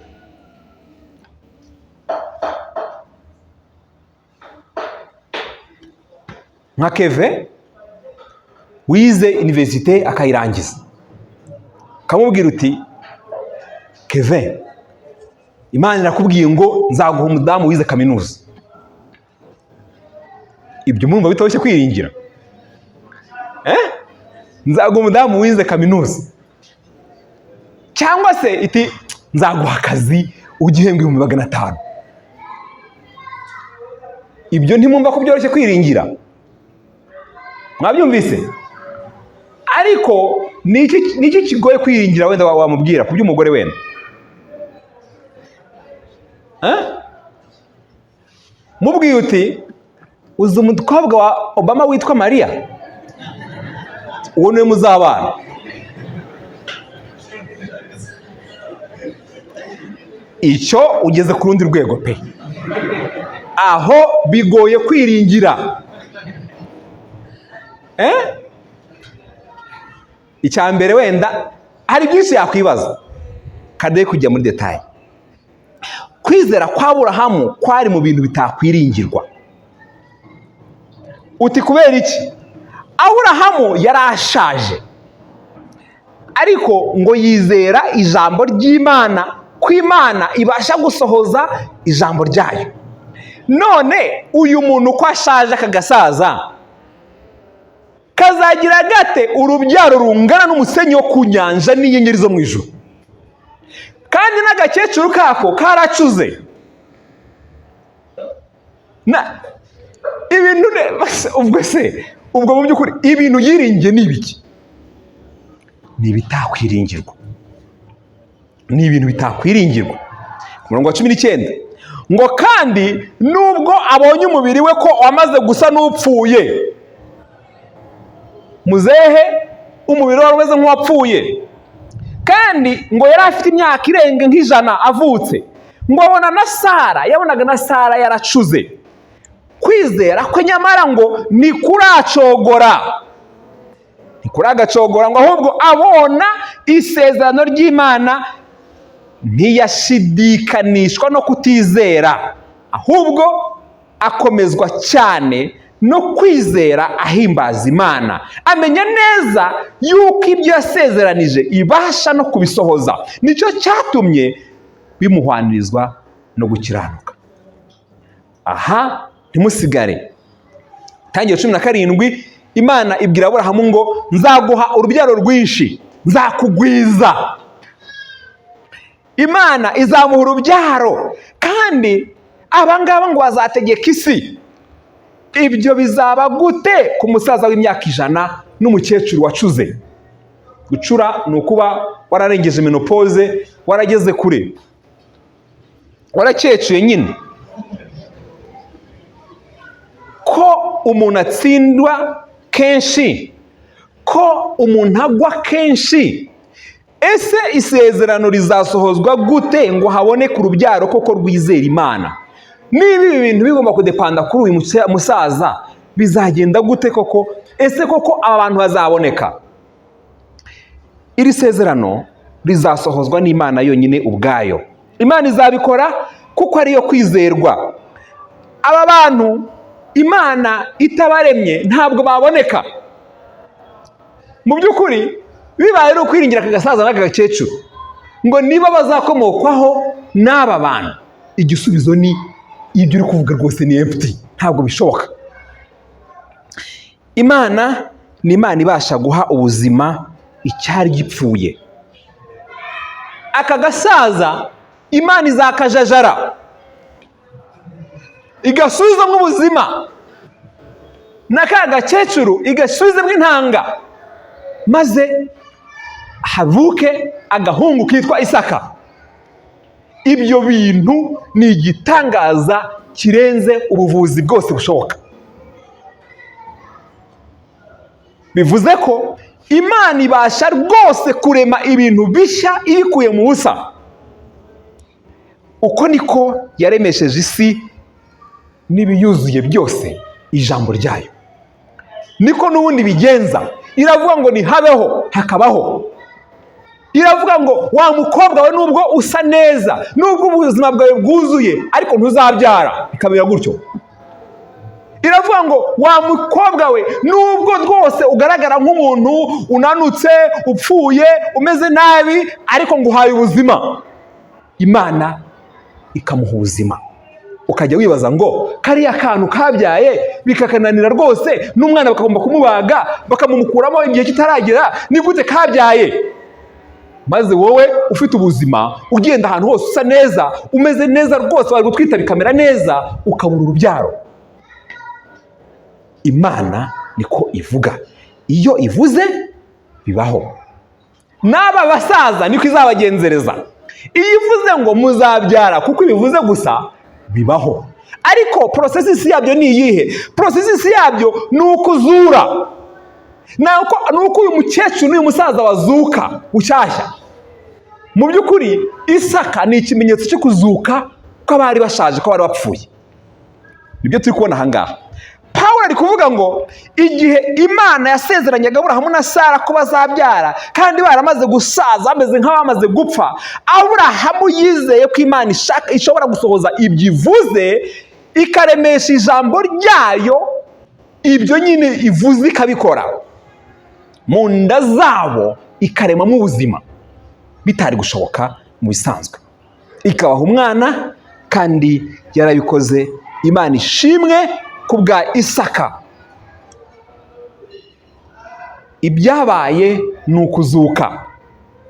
nka Keve wize universite akayirangiza, kamubwira uti Keve, Imana irakubwiye ngo nzaguha umudamu wize kaminuza. Ibyo murumva bitoroshye kwiringira? Nzaguha umudamu wize kaminuza. Cyangwa se iti nzaguha akazi ugihembwa 500. Ibyo ntimwumva ko byoroshye kwiringira? Mwabyumvise? Ariko niki kigoye kwiringira wenda wamubwira ku by'umugore wenda? Mubwiye uti uzi umukobwa wa Obama witwa Maria, uwo niwe muzabana. Icyo ugeze ku rundi rwego pe. Aho bigoye kwiringira. Icya mbere wenda hari byinshi yakwibaza, kadaye kujya muri detail. Kwizera kwa Aburahamu kwari mu bintu bitakwiringirwa. Uti kubera iki? Aburahamu yarashaje, ariko ngo yizera ijambo ry'Imana, ko Imana ibasha gusohoza ijambo ryayo. None uyu muntu ko ashaje akagasaza, kazagira gate urubyaro rungana n'umusenyi wo ku nyanja n'inyenyeri zo mu ijuru? Kandi n'agakecuru kako karacuze. Ibintu ubwo mu by'ukuri ibintu yiringiye ni ibiki? Ni ibitakwiringirwa. Ni ibintu bitakwiringirwa. Umurongo wa 19. Ngo kandi nubwo abonye umubiri we ko wamaze gusa n'upfuye. Muzehe umubiri wari umeze nk'uwapfuye, kandi ngo yari afite imyaka irenga nk'ijana avutse. Ngo abona na Sara, yabonaga na Sara yaracuze. Kwizera ko nyamara ngo ni kuracogora, ni kuragacogora, ngo ahubwo abona isezerano ry'Imana ntiyashidikanishwa no kutizera, ahubwo akomezwa cyane no kwizera ahimbaza Imana, amenya neza yuko ibyo yasezeranije ibasha no kubisohoza. Nicyo cyatumye bimuhwanirizwa no gukiranuka. Aha ntimusigare. Itangiriro 17, Imana ibwira Aburahamu ngo nzaguha urubyaro rwinshi, nzakugwiza. Imana izamuha urubyaro kandi abangaba ngo bazategeka isi. Ibyo bizaba gute ku musaza w'imyaka 100 n'umukecuru wacuze? Gucura ni ukuba wararengeje menopause, warageze kure, warakecuye nyine. Ko umuntu atsindwa kenshi, ko umuntu agwa kenshi, ese isezerano rizasohozwa gute ngo haboneke urubyaro koko rwizera Imana? Niba ibi bintu bigomba kudepanda kuri uyu musaza, bizagenda gute koko? Ese koko aba bantu bazaboneka? Iri sezerano rizasohozwa n'Imana yonyine ubwayo. Imana izabikora kuko ariyo kwizerwa. Aba bantu Imana itabaremye ntabwo baboneka. Mu by'ukuri bibaye ari ukwiringira aka gasaza n'aka gakecuru ngo niba bazakomokwaho n'aba bantu, igisubizo ni ibyo uri kuvuga rwose ni empty, ntabwo bishoboka. Imana ni Imana ibasha guha ubuzima icyari gipfuye. Aka gasaza Imana izakajajara igasubizamo ubuzima, n'aka gakecuru igasubizamo intanga, maze havuke agahungu kitwa Isaka. Ibyo bintu ni igitangaza kirenze ubuvuzi bwose bushoboka. Bivuze ko Imana ibasha rwose kurema ibintu bishya ibikuye mu busa. Uko niko yaremesheje isi n'ibiyuzuye byose ijambo ryayo. Niko n'ubundi bigenza. Iravuga ngo nihabeho hakabaho. Iravuga ngo wa mukobwa we nubwo usa neza, nubwo ubuzima bwawe bwuzuye, ariko ntuzabyara, ikabera gutyo. Iravuga ngo wa mukobwa we nubwo rwose ugaragara nk'umuntu unanutse, upfuye, umeze nabi, ariko nguhaye ubuzima. Imana ikamuha ubuzima. Ukajya wibaza ngo kariya kantu kabyaye bikakananira rwose, n'umwana bakagomba kumubaga bakamumukuramo igihe kitaragera, ni gute kabyaye? Maze wowe ufite ubuzima, ugenda ahantu hose usa neza, umeze neza rwose, bari gutwita bikamera neza, ukabura urubyaro. Imana niko ivuga. Iyo ivuze bibaho. N'aba basaza niko izabagenzereza. Iyo ivuze ngo muzabyara kuko ibivuze gusa, bibaho. Ariko processes yabyo ni iyihe? Processes yabyo ni ukuzura. Nuko uyu mukecuru n'uyu musaza bazuka bushyashya. Mu by'ukuri Isaka ni ikimenyetso cyo kuzuka ko abari bashaje, ko bari bapfuye. Nibyo turi kubona aha ngaha. Pawulo ari kuvuga ngo igihe Imana yasezeranyaga Aburahamu na Sara ko bazabyara, kandi baramaze gusaza, bameze nk'abamaze gupfa, Aburahamu yizeye ko Imana ishobora gusohoza ibyo ivuze, ikaremesha ijambo ryayo, ibyo nyine ivuze ikabikora. Mu nda zabo ikaremamo ubuzima bitari gushoboka mu bisanzwe, ikabaha umwana, kandi yarabikoze. Imana ishimwe kubwa Isaka. Ibyabaye ni ukuzuka.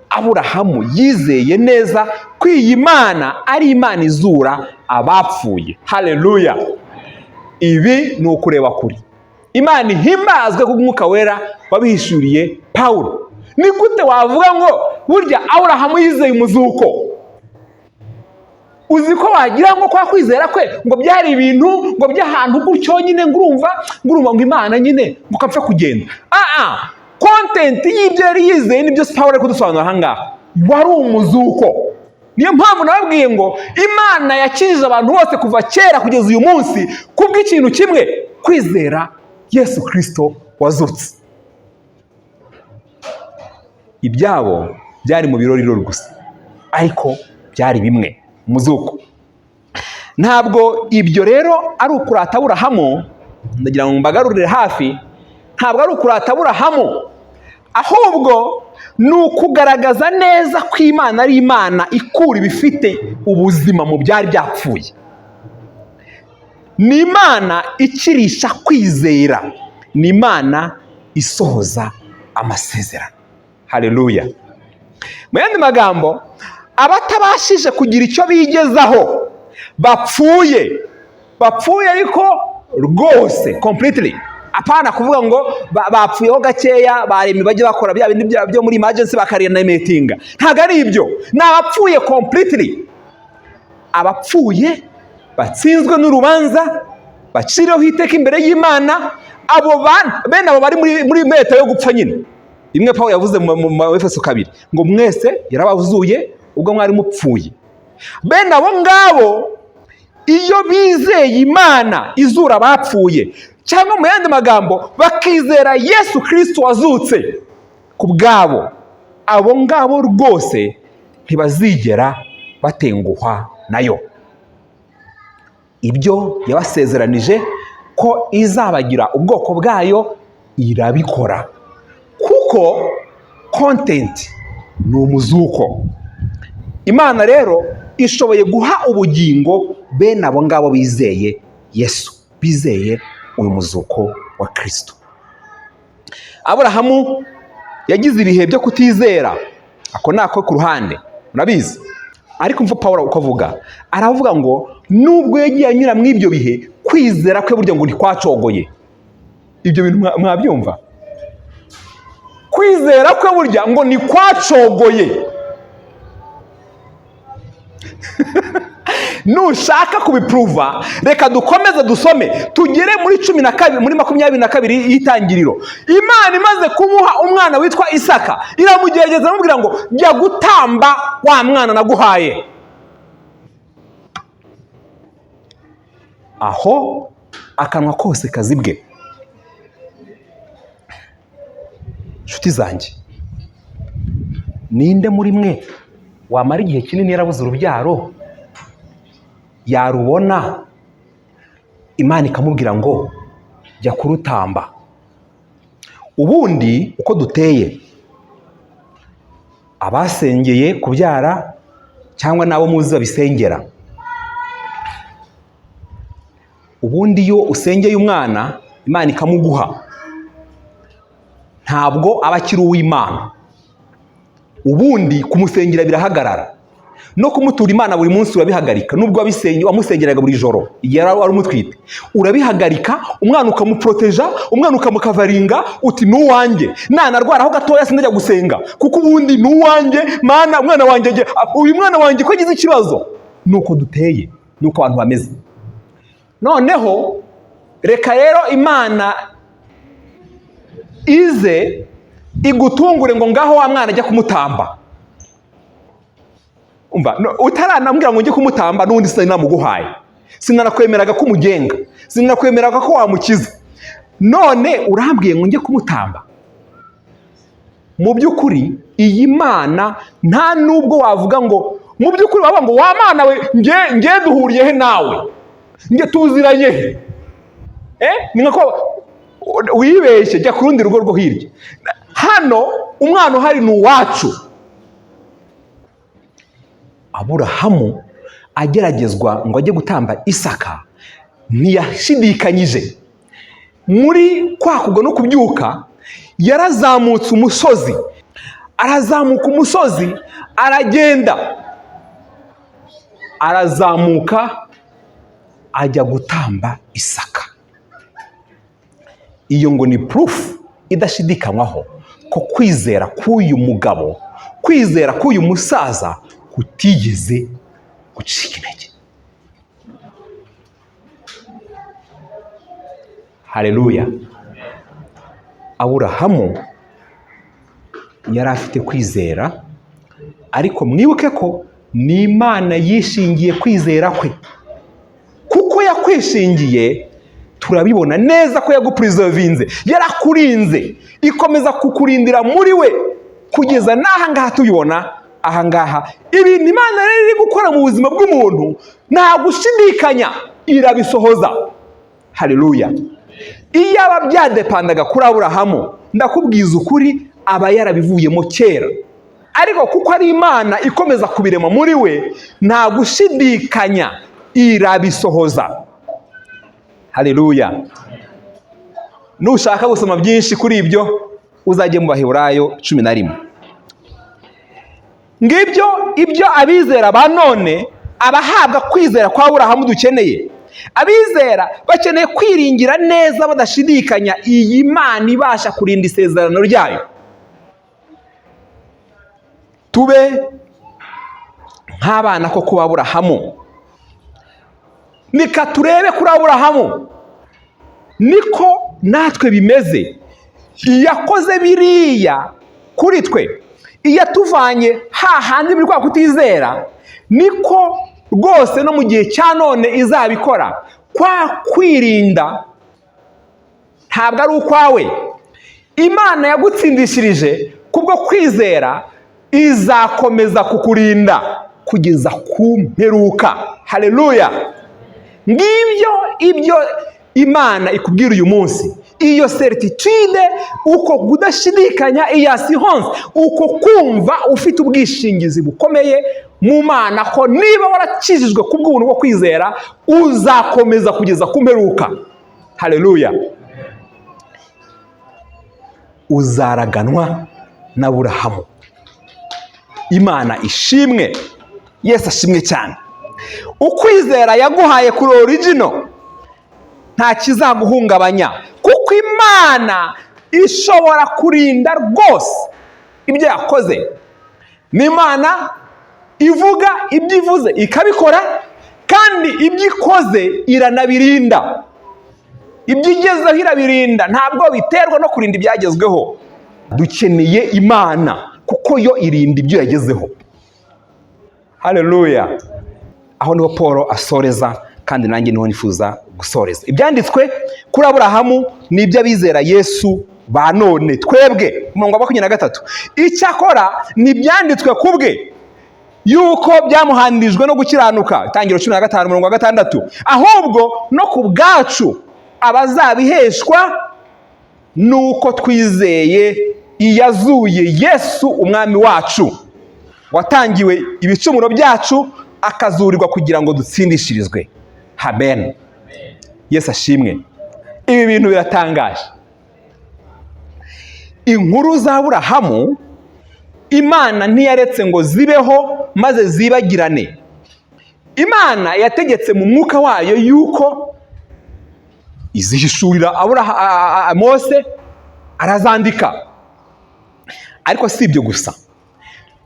Aburahamu yizeye neza ko iyi Mana ari Imana izura abapfuye. Haleluya! Ibi ni ukureba kuri. Imana ihimbazwe ku Mwuka Wera wabihishuriye Pawulo. Ni gute wavuga ngo burya Aburahamu yizeye umuzuko? Uzi ko wagira ngo kwa kwizera kwe ngo byari ibintu ngo by'ahantu gutyo nyine, ngurumva ngo Imana nyine mukapfa kugenda. Content y'ibyo yari yizeye nibyo Pawulo ari kudusobanura aha ngaha. Wari umuzuko. Niyo mpamvu nababwiye ngo Imana yakijije abantu bose kuva kera kugeza uyu munsi kubw'ikintu kimwe: kwizera Yesu Kristo wazutse. Ibyabo byari mu birori gusa, ariko byari bimwe, umuzuko. Ntabwo ibyo rero ari ukurata Aburahamu ndagira ngo mbagarurire hafi, ntabwo ari ukurata Aburahamu, ahubwo ni ukugaragaza neza ko Imana ari Imana ikura ibifite ubuzima mu byari byapfuye. Ni Imana ikirisha kwizera, ni Imana isohoza amasezerano. Haleluya. Mu yandi magambo, abatabashije kugira icyo bigezaho bapfuye ariko rwose completely, apana kuvuga ngo bapfuyeho gakeya, baremye bajye bakora bya bindi byo muri emergency bakariyanimetinga. Ntabwo ari ibyo, ni abapfuye completely, abapfuye batsinzwe n'urubanza, baciriweho iteka imbere y'Imana. Abo bene abo bari muri meta yo gupfa nyine. Rimwe Pawulo yavuze mu Efeso 2 ngo mwese yarabazuye ubwo mwari mupfuye. Bene abo ngabo iyo bizeye Imana izura abapfuye, cyangwa mu yandi magambo bakizera Yesu Kristo wazutse ku bwabo, abo ngabo rwose ntibazigera batenguhwa nayo. Ibyo yabasezeranije ko izabagira ubwoko bwayo irabikora, kuko content ni umuzuko. Imana rero ishoboye guha ubugingo bene abo ngabo bizeye Yesu, bizeye uyu muzuko wa Kristo. Aburahamu yagize ibihe byo kutizera, ako nako ku ruhande murabizi, ariko mva Pawulo uko avuga, aravuga ngo nubwo yagiye anyura mu ibyo bihe, kwizera kwe burya ngo ntikwacogoye. Ibyo bintu mwabyumva? Kwizera kwe burya ngo ntikwacogoye. Nushaka kubiprova, reka dukomeze dusome tugere muri 12 muri 22 y'Itangiriro. Imana imaze kumuha umwana witwa Isaka, iramugerageza amubwira ngo jya gutamba wa mwana naguhaye. Aho akanwa kose kazibwe. Nshuti zanjye, ninde muri mwe wamara igihe kinini yarabuze urubyaro, yarubona Imana ikamubwira ngo jya kurutamba? Ubundi uko duteye, abasengeye kubyara cyangwa nabo muzi babisengera, ubundi iyo usengeye umwana Imana ikamuguha, ntabwo aba akiri uw'Imana. Ubundi kumusengera birahagarara, no kumutura Imana buri munsi urabihagarika. Nubwo wamusengeraga buri joro igihe wari umutwite, urabihagarika, umwana ukamuproteja, umwana ukamukavaringa, uti n'uwanjye, nanarwara aho gatoya sindajya gusenga kuko ubundi n'uwanjye, Mana umwana wanjye, uyu mwana wanjye ko agize ikibazo. Nuko duteye, nuko abantu bameze. Noneho reka rero Imana ize igutungure ngo ngaho wa mwana ajya kumutamba. Umva, utaranambwira ngo njye kumutamba n'undi sinamuguhaye, sinanakwemeraga ko umugenga, sinakwemeraga ko wamukiza, none urambwiye ngo njye kumutamba. Mu by'ukuri iyi Mana nta nubwo wavuga ngo mu by'ukuri wavuga ngo wa Mana we nge duhuriye he nawe, nge tuziranye he? Ni nko wibeshye, jya ku rundi rugo rwo hirya. Hano umwana uhari ni uwacu. Aburahamu ageragezwa ngo ajye gutamba Isaka, ntiyashidikanyije. Muri kwa kugwa no kubyuka, yarazamutse umusozi, arazamuka umusozi, aragenda, arazamuka ajya gutamba Isaka. Iyo ngo ni proof idashidikanywaho ko kwizera k'uyu mugabo, kwizera k'uyu musaza kutigeze gucika intege. Haleluya. Aburahamu yari afite kwizera, ariko mwibuke ko ni Imana yishingiye kwizera kwe. Kuko yakwishingiye, turabibona neza ko yagupreservinze, yarakurinze, ikomeza kukurindira muri we kugeza n'aha ngaha tubibona. Aha ngaha ibintu Imana rero iri gukora mu buzima bw'umuntu nta gushidikanya irabisohoza. Haleluya. iyo aba byadepandaga kuri Aburahamu, ndakubwiza ukuri, aba yarabivuyemo kera. Ariko kuko ari Imana ikomeza kubirema muri we, nta gushidikanya irabisohoza. Haleluya. Nushaka gusoma byinshi kuri ibyo, uzajye mu Baheburayo 11. Ngibyo ibyo abizera ba none, abahabwa kwizera kwa Aburahamu dukeneye. Abizera bakeneye kwiringira neza badashidikanya iyi Imana ibasha kurinda isezerano ryayo. Tube nk'abana ko kuba Aburahamu. Nika turebe kuri Aburahamu, niko natwe bimeze. Iyakoze biriya kuri twe, iyatuvanye hahandi muri kwa kutizera, niko rwose no mu gihe cya none izabikora. Kwa kwirinda ntabwo ari ukwawe. Imana yagutsindishirije kubwo kwizera, izakomeza kukurinda kugeza ku mperuka. Haleluya. Ngibyo ibyo Imana ikubwira uyu munsi. Iyo certitude, uko kudashidikanya, iya assurance, uko kumva ufite ubwishingizi bukomeye mu Mana ko niba warakijijwe kubw'ubuntu bwo kwizera, uzakomeza kugeza ku mperuka. Haleluya. Uzaraganwa na Aburahamu. Imana ishimwe. Yesu ashimwe cyane. Ukwizera yaguhaye kuri original, nta kizaguhungabanya, kuko Imana ishobora kurinda rwose ibyo yakoze. Ni Imana ivuga ibyo ivuze ikabikora, kandi ibyo ikoze iranabirinda. Ibyo igezeho irabirinda, ntabwo biterwa no kurinda ibyagezweho. Dukeneye Imana kuko yo irinda ibyo yagezeho. Haleluya. Aho niho Paul asoreza, kandi nanjye niho nifuza gusoreza. Ibyanditswe kuri Aburahamu ni iby'abizera Yesu ba none, twebwe. 23. Icyakora ni ibyanditswe kubwe yuko byamuhanirijwe no gukiranuka. Itangiriro 15:6. Ahubwo no ku bwacu abazabiheshwa nuko twizeye iyazuye Yesu umwami wacu, watangiwe ibicumuro byacu, akazurirwa kugira ngo dutsindishirizwe. Amen. Yesu ashimwe. Ibi bintu biratangaje. Inkuru za Aburahamu, Imana ntiyaretse ngo zibeho maze zibagirane. Imana yategetse mu mwuka wayo yuko izihishurira Mose, arazandika. Ariko si ibyo gusa,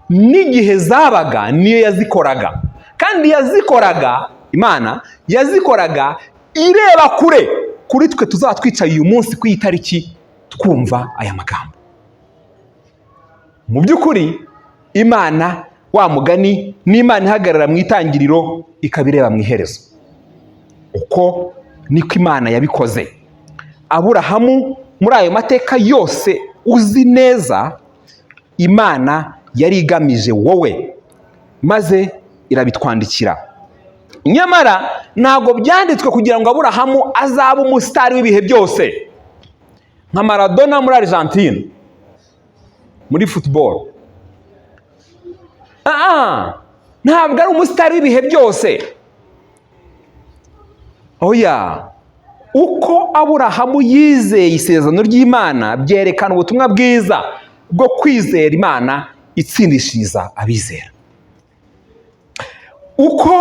n'igihe zabaga niyo yazikoraga, kandi yazikoraga, Imana yazikoraga ireba kure kuri twe tuzaba twicaye uyu munsi ku itariki twumva aya magambo. Mu by'ukuri Imana, wa mugani, ni Imana ihagarara mu itangiriro ikabireba mu iherezo. Uko niko Imana yabikoze. Aburahamu, muri ayo mateka yose uzi neza, Imana yari igamije wowe, maze irabitwandikira. Nyamara ntabwo byanditswe kugira ngo Aburahamu azabe umusitari w'ibihe byose nka Maradona muri Argentine muri football. Ntabwo ari umusitari w'ibihe byose. Oya. Uko Aburahamu yizeye isezerano ry'Imana byerekana ubutumwa bwiza bwo kwizera Imana itsindishiriza abizera. Uko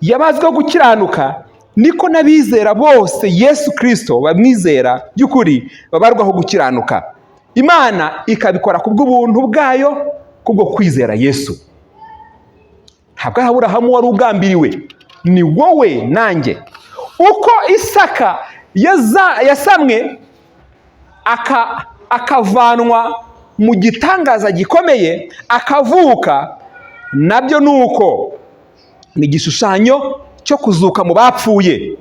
yabazweho gukiranuka, niko n'abizera bose Yesu Kristo bamwizera by'ukuri babarwaho gukiranuka. Imana ikabikora kubw'ubuntu bwayo, kubwo kwizera Yesu. Ntabwo Aburahamu wari ugambiriwe, ni wowe nanjye. Uko Isaka yasamwe akavanwa mu gitangaza gikomeye, akavuka, nabyo nuko ni igishushanyo cyo kuzuka mu bapfuye,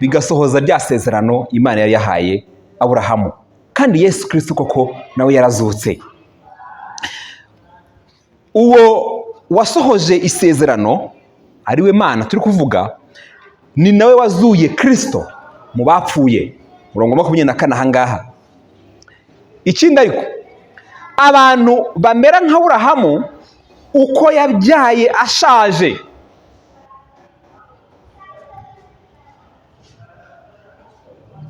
bigasohoza rya sezerano Imana yari yahaye Aburahamu. Kandi Yesu Kristo koko nawe yarazutse. Uwo wasohoje isezerano, ari we Mana turi kuvuga, ni nawe wazuye Kristo mu bapfuye. Murongo 24 ahangaha. Ikindi ariko, abantu bamera nka Aburahamu uko yabyaye ashaje.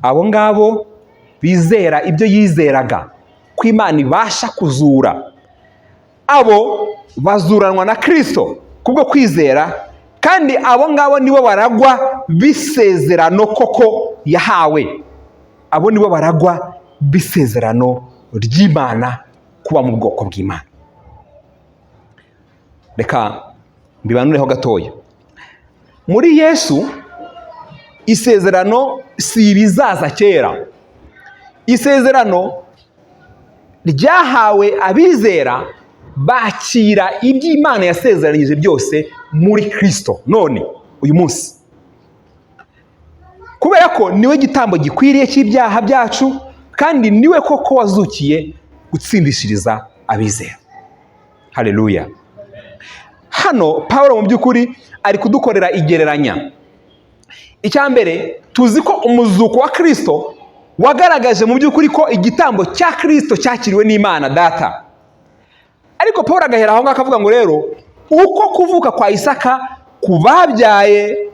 Abo ngabo bizera ibyo yizeraga ko Imana ibasha kuzura. Abo bazuranwa na Kristo kubwo kwizera, kandi abo ngabo nibo baragwa bisezerano koko yahawe. Abo nibo baragwa bisezerano ry'Imana kuba mu bwoko bw'Imana. Reka mbibanureho gatoya. Muri Yesu isezerano si ibizaza kera. Isezerano ryahawe abizera bakira ibyo Imana yasezeranyije byose muri Kristo none uyu munsi. Kubera ko niwe gitambo gikwiriye cy'ibyaha byacu, kandi niwe koko wazukiye gutsindishiriza abizera. Haleluya. Hano Pawulo mu by'ukuri ari kudukorera igereranya. Icya mbere, tuzi ko umuzuko wa Kristo wagaragaje mu by'ukuri ko igitambo cya Kristo cyakiriwe n'Imana Data. Ariko Pawulo agahera aho ngaho akavuga ngo rero, uko kuvuka kwa Isaka kubabyaye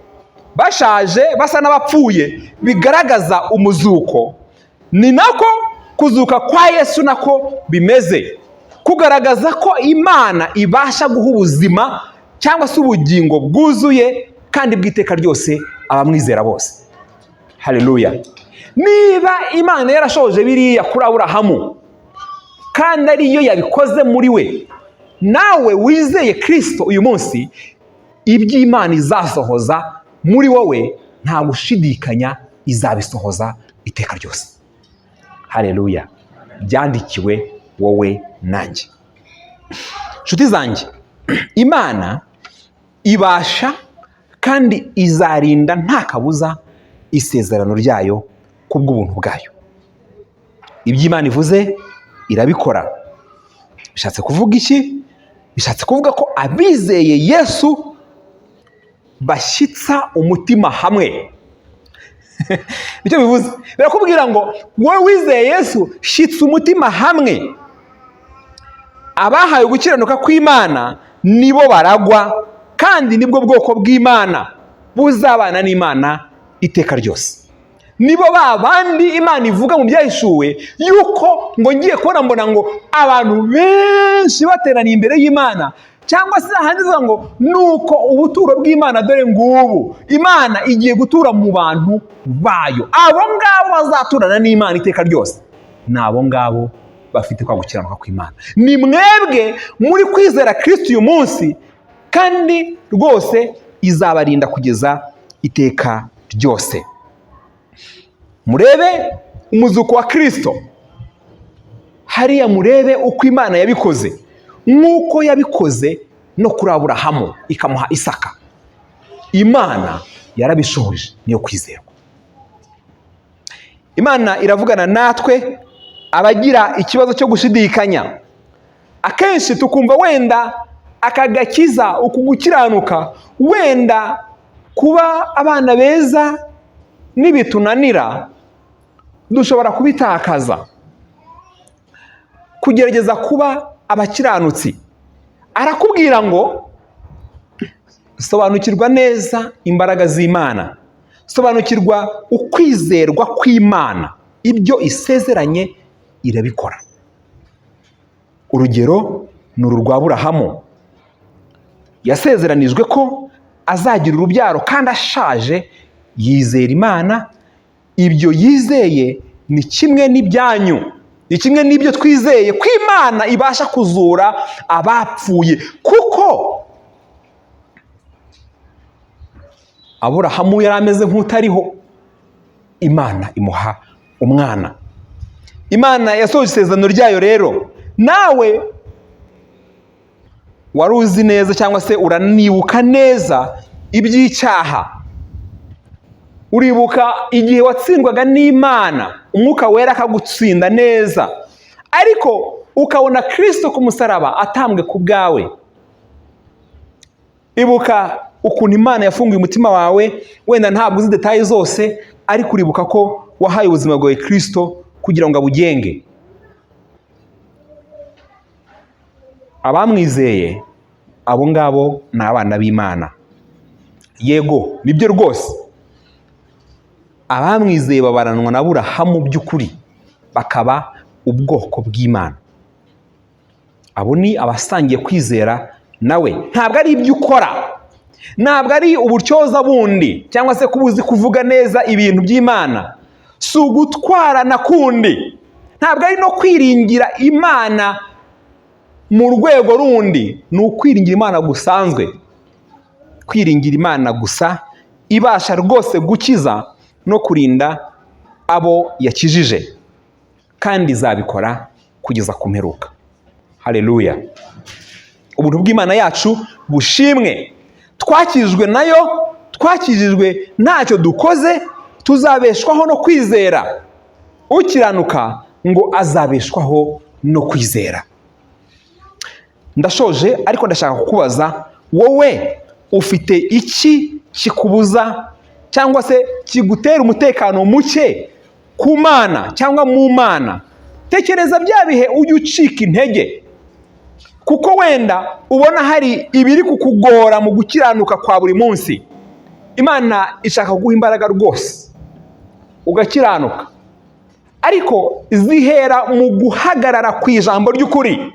bashaje basa n'abapfuye bigaragaza umuzuko, ni nako kuzuka kwa Yesu nako bimeze, kugaragaza ko Imana ibasha guha ubuzima cyangwa se ubugingo bwuzuye kandi bw'iteka ryose abamwizera bose. Haleluya. Niba Imana yarashoje biriya kuri Aburahamu kandi ariyo yabikoze muri we, nawe wizeye Kristo uyu munsi, iby'Imana izasohoza muri wowe nta gushidikanya izabisohoza iteka ryose. Haleluya. Byandikiwe wowe nanjye. Nshuti zanjye, Imana ibasha kandi izarinda nta kabuza isezerano ryayo kubw'ubuntu bwayo. Iby'Imana ivuze irabikora. Bishatse kuvuga iki? Bishatse kuvuga ko abizeye Yesu bashyitsa umutima hamwe. Nicyo bivuze. Birakubwira ngo wowe wizeye Yesu shyitsa umutima hamwe. Abahaye gukiranuka kw'Imana nibo baragwa, kandi nibwo bwoko bw'Imana buzabana n'Imana iteka ryose. Nibo babandi Imana ivuga mu byahishuwe yuko ngo ngiye kubona mbona ngo abantu benshi bateraniye imbere y'Imana, cyangwa se ahandi ivuga ngo nuko ubuturo bw'Imana dore ngubu Imana igiye gutura mu bantu bayo. Abo ngabo bazaturana n'Imana iteka ryose ni abo ngabo bafite kwa gukiranuka kw'Imana. Ni mwebwe muri kwizera Kristo uyu munsi, kandi rwose izabarinda kugeza iteka ryose. Murebe umuzuko wa Kristo. Hariya murebe uko Imana yabikoze, nk'uko yabikoze no kuri Aburahamu ikamuha Isaka. Imana yarabishohoje, niyo kwizerwa. Imana iravugana natwe abagira ikibazo cyo gushidikanya. Akenshi tukumva wenda akagakiza uku gukiranuka, wenda kuba abana beza nibitunanira dushobora kubitakaza. Kugerageza kuba abakiranutsi. Arakubwira ngo sobanukirwa neza imbaraga z'Imana, sobanukirwa ukwizerwa kw'Imana, ibyo isezeranye irabikora. Urugero ni uru rwa Aburahamu. Yasezeranijwe ko azagira urubyaro kandi ashaje, yizera Imana. Ibyo yizeye ni kimwe n'ibyanyu, ni kimwe n'ibyo twizeye ko Imana ibasha kuzura abapfuye, kuko Aburahamu yari ameze nk'utariho, Imana imuha umwana. Imana yasohoje isezerano ryayo. Rero nawe wari uzi neza cyangwa se uranibuka neza iby'icyaha. Uribuka igihe watsindwaga n'Imana, Umwuka Wera akagutsinda neza, ariko ukabona Kristo ku musaraba atambwe ku bwawe. Ibuka ukuntu Imana yafunguye umutima wawe, wenda ntabwo uzi detaye zose, ariko uribuka ko wahaye ubuzima bwawe Kristo kugira ngo abugenge. Abamwizeye abo ngabo ni abana b'Imana. Yego, nibyo rwose. Abamwizeye babaranwa na Aburahamu by'ukuri, bakaba ubwoko bw'Imana. Abo ni abasangiye kwizera nawe. Ntabwo ari ibyo ukora, ntabwo ari uburyoza bundi, cyangwa se kuba uzi kuvuga neza ibintu by'Imana, si ugutwarana kundi, ntabwo ari no kwiringira Imana mu rwego rundi, ni ukwiringira Imana gusanzwe. Kwiringira Imana gusa ibasha rwose gukiza no kurinda abo yakijije, kandi izabikora kugeza ku mperuka. Haleluya! Ubuntu bw'Imana yacu bushimwe. Twakijwe nayo, twakijijwe ntacyo dukoze, tuzabeshwaho no kwizera. Ukiranuka ngo azabeshwaho no kwizera. Ndashoje, ariko ndashaka kukubaza, wowe ufite iki kikubuza cyangwa se kigutera umutekano muke ku Mana cyangwa mu Mana? Tekereza bya bihe ujye ucika intege, kuko wenda ubona hari ibiri kukugora mu gukiranuka kwa buri munsi. Imana ishaka kuguha imbaraga rwose ugakiranuka, ariko zihera mu guhagarara ku ijambo ry'ukuri.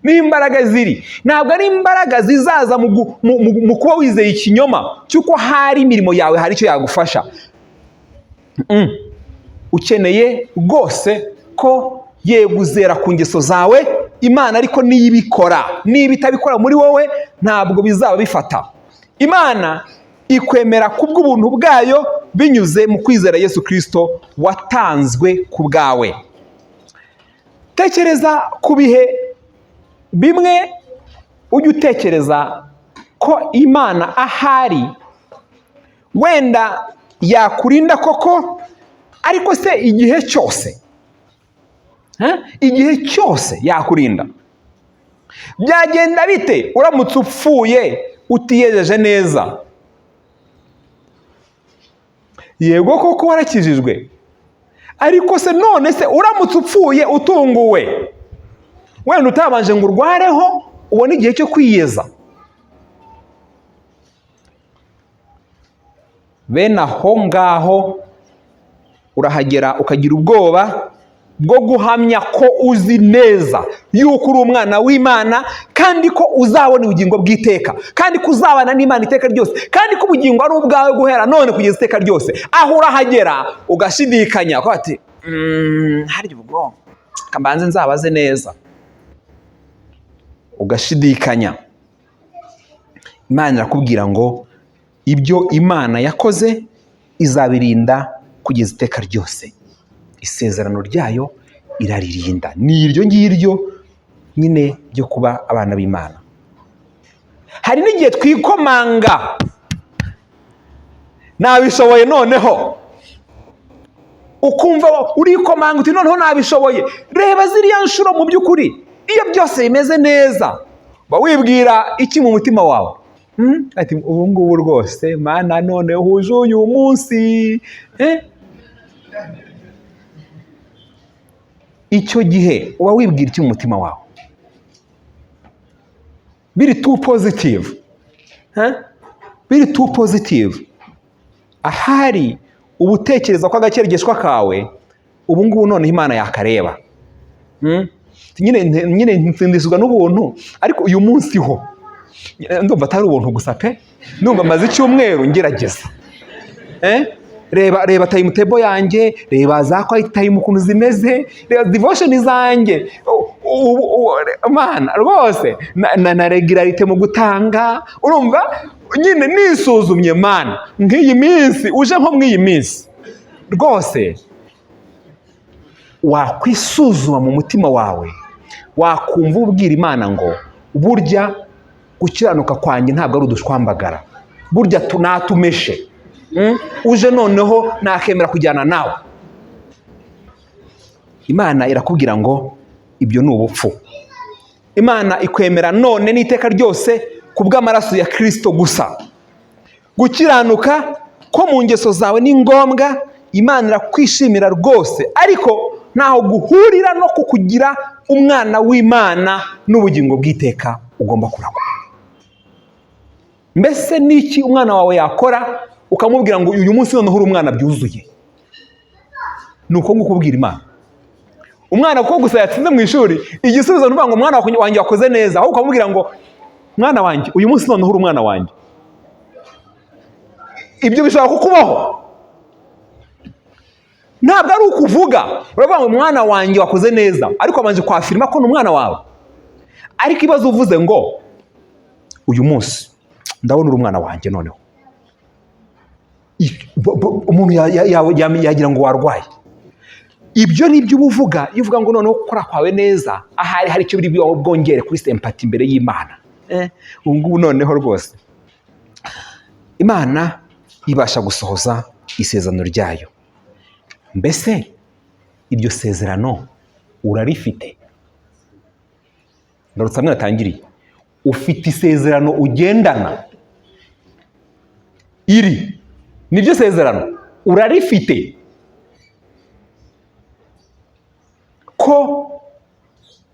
N'imbaraga ziri, ntabwo ari imbaraga zizaza mu kuba wizeye ikinyoma cy'uko hari imirimo yawe hari icyo yagufasha. Ukeneye rwose ko yeguzera ku ngeso zawe Imana, ariko niyo ibikora, niba itabikora muri wowe ntabwo bizaba bifata. Imana ikwemera kubw'ubuntu bwayo binyuze mu kwizera Yesu Kristo watanzwe ku bwawe. Tekereza ku bihe bimwe, ujye utekereza ko Imana ahari wenda yakurinda koko, ariko se igihe cyose, igihe cyose yakurinda. Byagenda bite uramutse upfuye utiyejeje neza? Yego koko warakijijwe, ariko se none se uramutse upfuye utunguwe, wenda utabanje ngo urwareho ubone igihe cyo kwiyeza? Bene aho ngaho urahagera ukagira ubwoba bwo guhamya ko uzi neza yuko uri umwana w'Imana, kandi ko uzabona ubugingo bw'iteka, kandi ko uzabana n'Imana iteka ryose, kandi ko ubugingo ari ubwawe guhera none kugeza iteka ryose. Aho urahagera ugashidikanya ko ati hari ubwo kambanze nzabaze neza, ugashidikanya. Imana irakubwira ngo ibyo Imana yakoze izabirinda kugeza iteka ryose. Isezerano ryayo iraririnda. Ni iryo ngiryo nyine ryo kuba abana b'Imana. Hari n'igihe twikomanga, nabishoboye noneho, ukumva urikomanga uti noneho nabishoboye. Reba ziriya nshuro mu by'ukuri iyo byose bimeze neza, ba wibwira iki mu mutima wawe? Ati ubu ngubu rwose Mana none huje uyu munsi. Icyo gihe uba wibwira iki mu mutima wawe? Biri too positive, biri too positive. Ahari ubutekereza ko agakeregeshwa kawe ubu ngubu none Imana yakareba. Nyine nsindisizwa n'ubuntu, ariko uyu munsi ho ndumva atari ubuntu gusa pe, ndumva maze icyumweru ngerageza. Reba timetable yanjye, reba za quiet time ukuntu zimeze, reba devotion zanjye. Mana rwose na regularity mu gutanga, urumva nyine nisuzumye Mana nk'iyi minsi uje nko mw'iyi minsi rwose wakwisuzuma mu mutima wawe, wakumva ubwira Imana ngo burya gukiranuka kwanjye ntabwo ari udushwambagara, burya natumeshe. Uje noneho nakemera kujyana nawe. Imana irakubwira ngo ibyo ni ubupfu. Imana ikwemera none n'iteka ryose kubw'amaraso ya Kristo gusa. Gukiranuka ko mu ngeso zawe ni ngombwa, Imana irakwishimira rwose, ariko ntaho guhurira no kukugira umwana w'Imana n'ubugingo bw'iteka ugomba kuragwa. Mbese niki umwana wawe yakora ukamubwira ngo uyu munsi noneho uri umwana byuzuye? Ni uko ngukubwira Imana. Umwana kuko gusa yatsinze mu ishuri, igisubizo nuvuga ngo umwana wanjye wakoze neza, aho ukamubwira ngo mwana wanjye uyu munsi noneho uri umwana wanjye. Ibyo bishobora kukubaho. Ntabwo ari ukuvuga uravuga ngo mwana wanjye wakoze neza, ariko wabanje kwafirima ko ni umwana wawe. Ariko ibaze uvuze ngo uyu munsi ndabona uri umwana wanjye noneho, umuntu yagira ngo warwaye. Ibyo ni ibyo uvuga, iyo uvuga ngo noneho gukora kwawe neza, ahari hari icyo biri bwongere kuri sempati imbere y'Imana. Ubu ngubu noneho rwose Imana ibasha gusohoza isezerano ryayo. Mbese iryo sezerano urarifite? Ngarutse hamwe natangiriye. Ufite isezerano ugendana? Iri niryo sezerano urarifite? Ko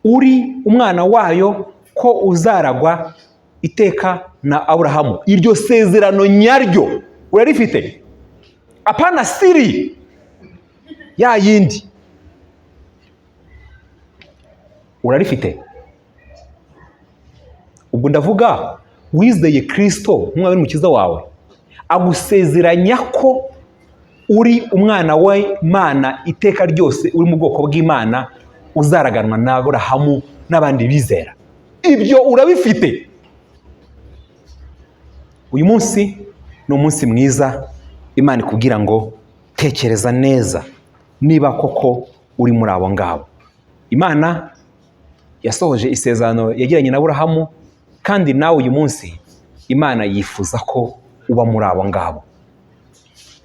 uri umwana wayo, ko uzaragwa iteka na Aburahamu. Iryo sezerano nyaryo urarifite? Apana siri ya yindi. Urarifite? Ubwo ndavuga wizeye Kristo nk'umwami n'umukiza wawe, agusezeranya ko uri umwana w'Imana iteka ryose, uri mu bwoko bw'Imana, uzaraganwa na Aburahamu n'abandi bizera. Ibyo urabifite? Uyu munsi ni umunsi mwiza Imana ikubwira ngo tekereza neza niba koko uri muri abo ngabo. Imana yasohoje isezerano yagiranye na Aburahamu, kandi nawe uyu munsi Imana yifuza ko uba muri abo ngabo.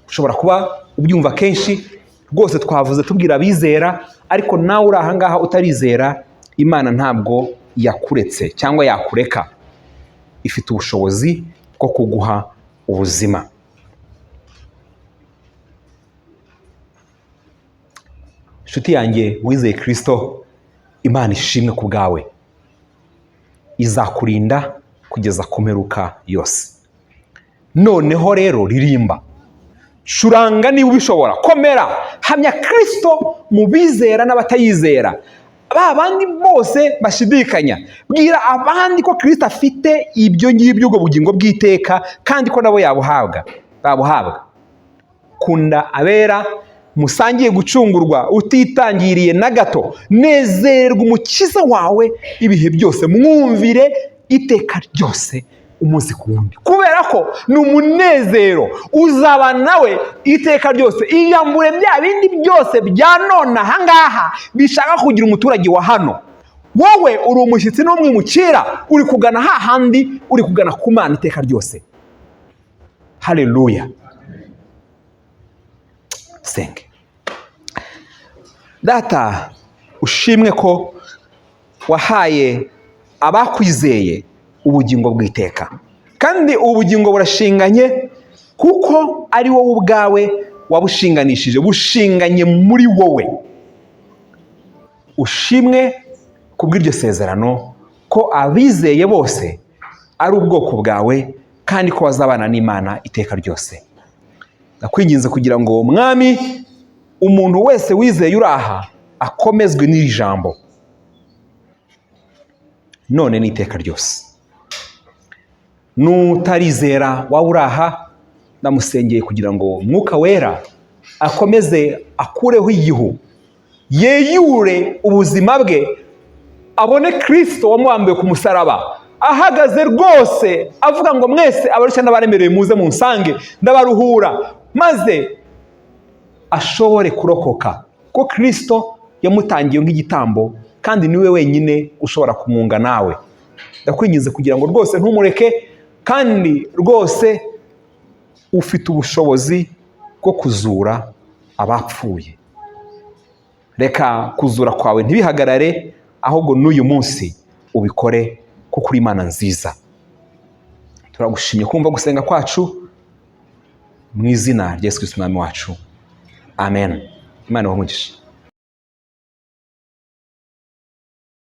Ushobora kuba ubyumva kenshi rwose, twavuze tubwira abizera, ariko nawe uri aha ngaha utarizera, Imana ntabwo yakuretse cyangwa yakureka. Ifite ubushobozi bwo kuguha ubuzima. Inshuti yanjye wizeye Kristo, Imana ishimwe ku bwawe. Izakurinda kugeza ku mperuka yose. Noneho rero ririmba, curanga niba ubishobora, komera, hamya Kristo mu bizera n'abatayizera, ba bandi bose bashidikanya. Bwira abandi ko Kristo afite ibyo ngibyo, ubwo bugingo bw'iteka, kandi ko nabo babuhabwa. Kunda abera, musangiye gucungurwa utitangiriye na gato. Nezerwa umukiza wawe ibihe byose, mwumvire iteka ryose umunsi ku wundi, kubera ko ni umunezero uzaba nawe iteka ryose. Iyambure bya bindi byose bya none aha ngaha bishaka kugira umuturage wa hano. Wowe uri umushyitsi n'umwimukira, uri kugana hahandi, uri kugana ku Mana iteka ryose. Haleluya. Senge. Data, ushimwe ko wahaye abakwizeye ubugingo bw'iteka, kandi ubugingo burashinganye kuko ari wowe ubwawe wabushinganishije, bushinganye muri wowe. Ushimwe kubw'iryo sezerano ko abizeye bose ari ubwoko bwawe, kandi ko bazabana n'Imana iteka ryose. Ndakwinginze kugira ngo Mwami, umuntu wese wizeye uri aha akomezwe n'iri jambo none n'iteka ryose. N'utarizera waba uri aha, ndamusengeye kugira ngo Mwuka Wera akomeze akureho igihu, yeyure ubuzima bwe, abone Kristo wamwambuye ku musaraba, ahagaze rwose avuga ngo mwese abarushya n'abaremerewe muze munsange ndabaruhura, maze ashobore kurokoka ko Kristo yamutangiye nk'igitambo, kandi niwe wenyine ushobora kumwunga nawe. Ndakwinginze kugira ngo rwose ntumureke, kandi rwose ufite ubushobozi bwo kuzura abapfuye. Reka kuzura kwawe ntibihagarare, ahubwo n'uyu munsi ubikore, kuko uri Imana nziza. Turagushimye kumva gusenga kwacu, mu izina rya Yesu Kristo umwami wacu, amen. Imana ibahe umugisha.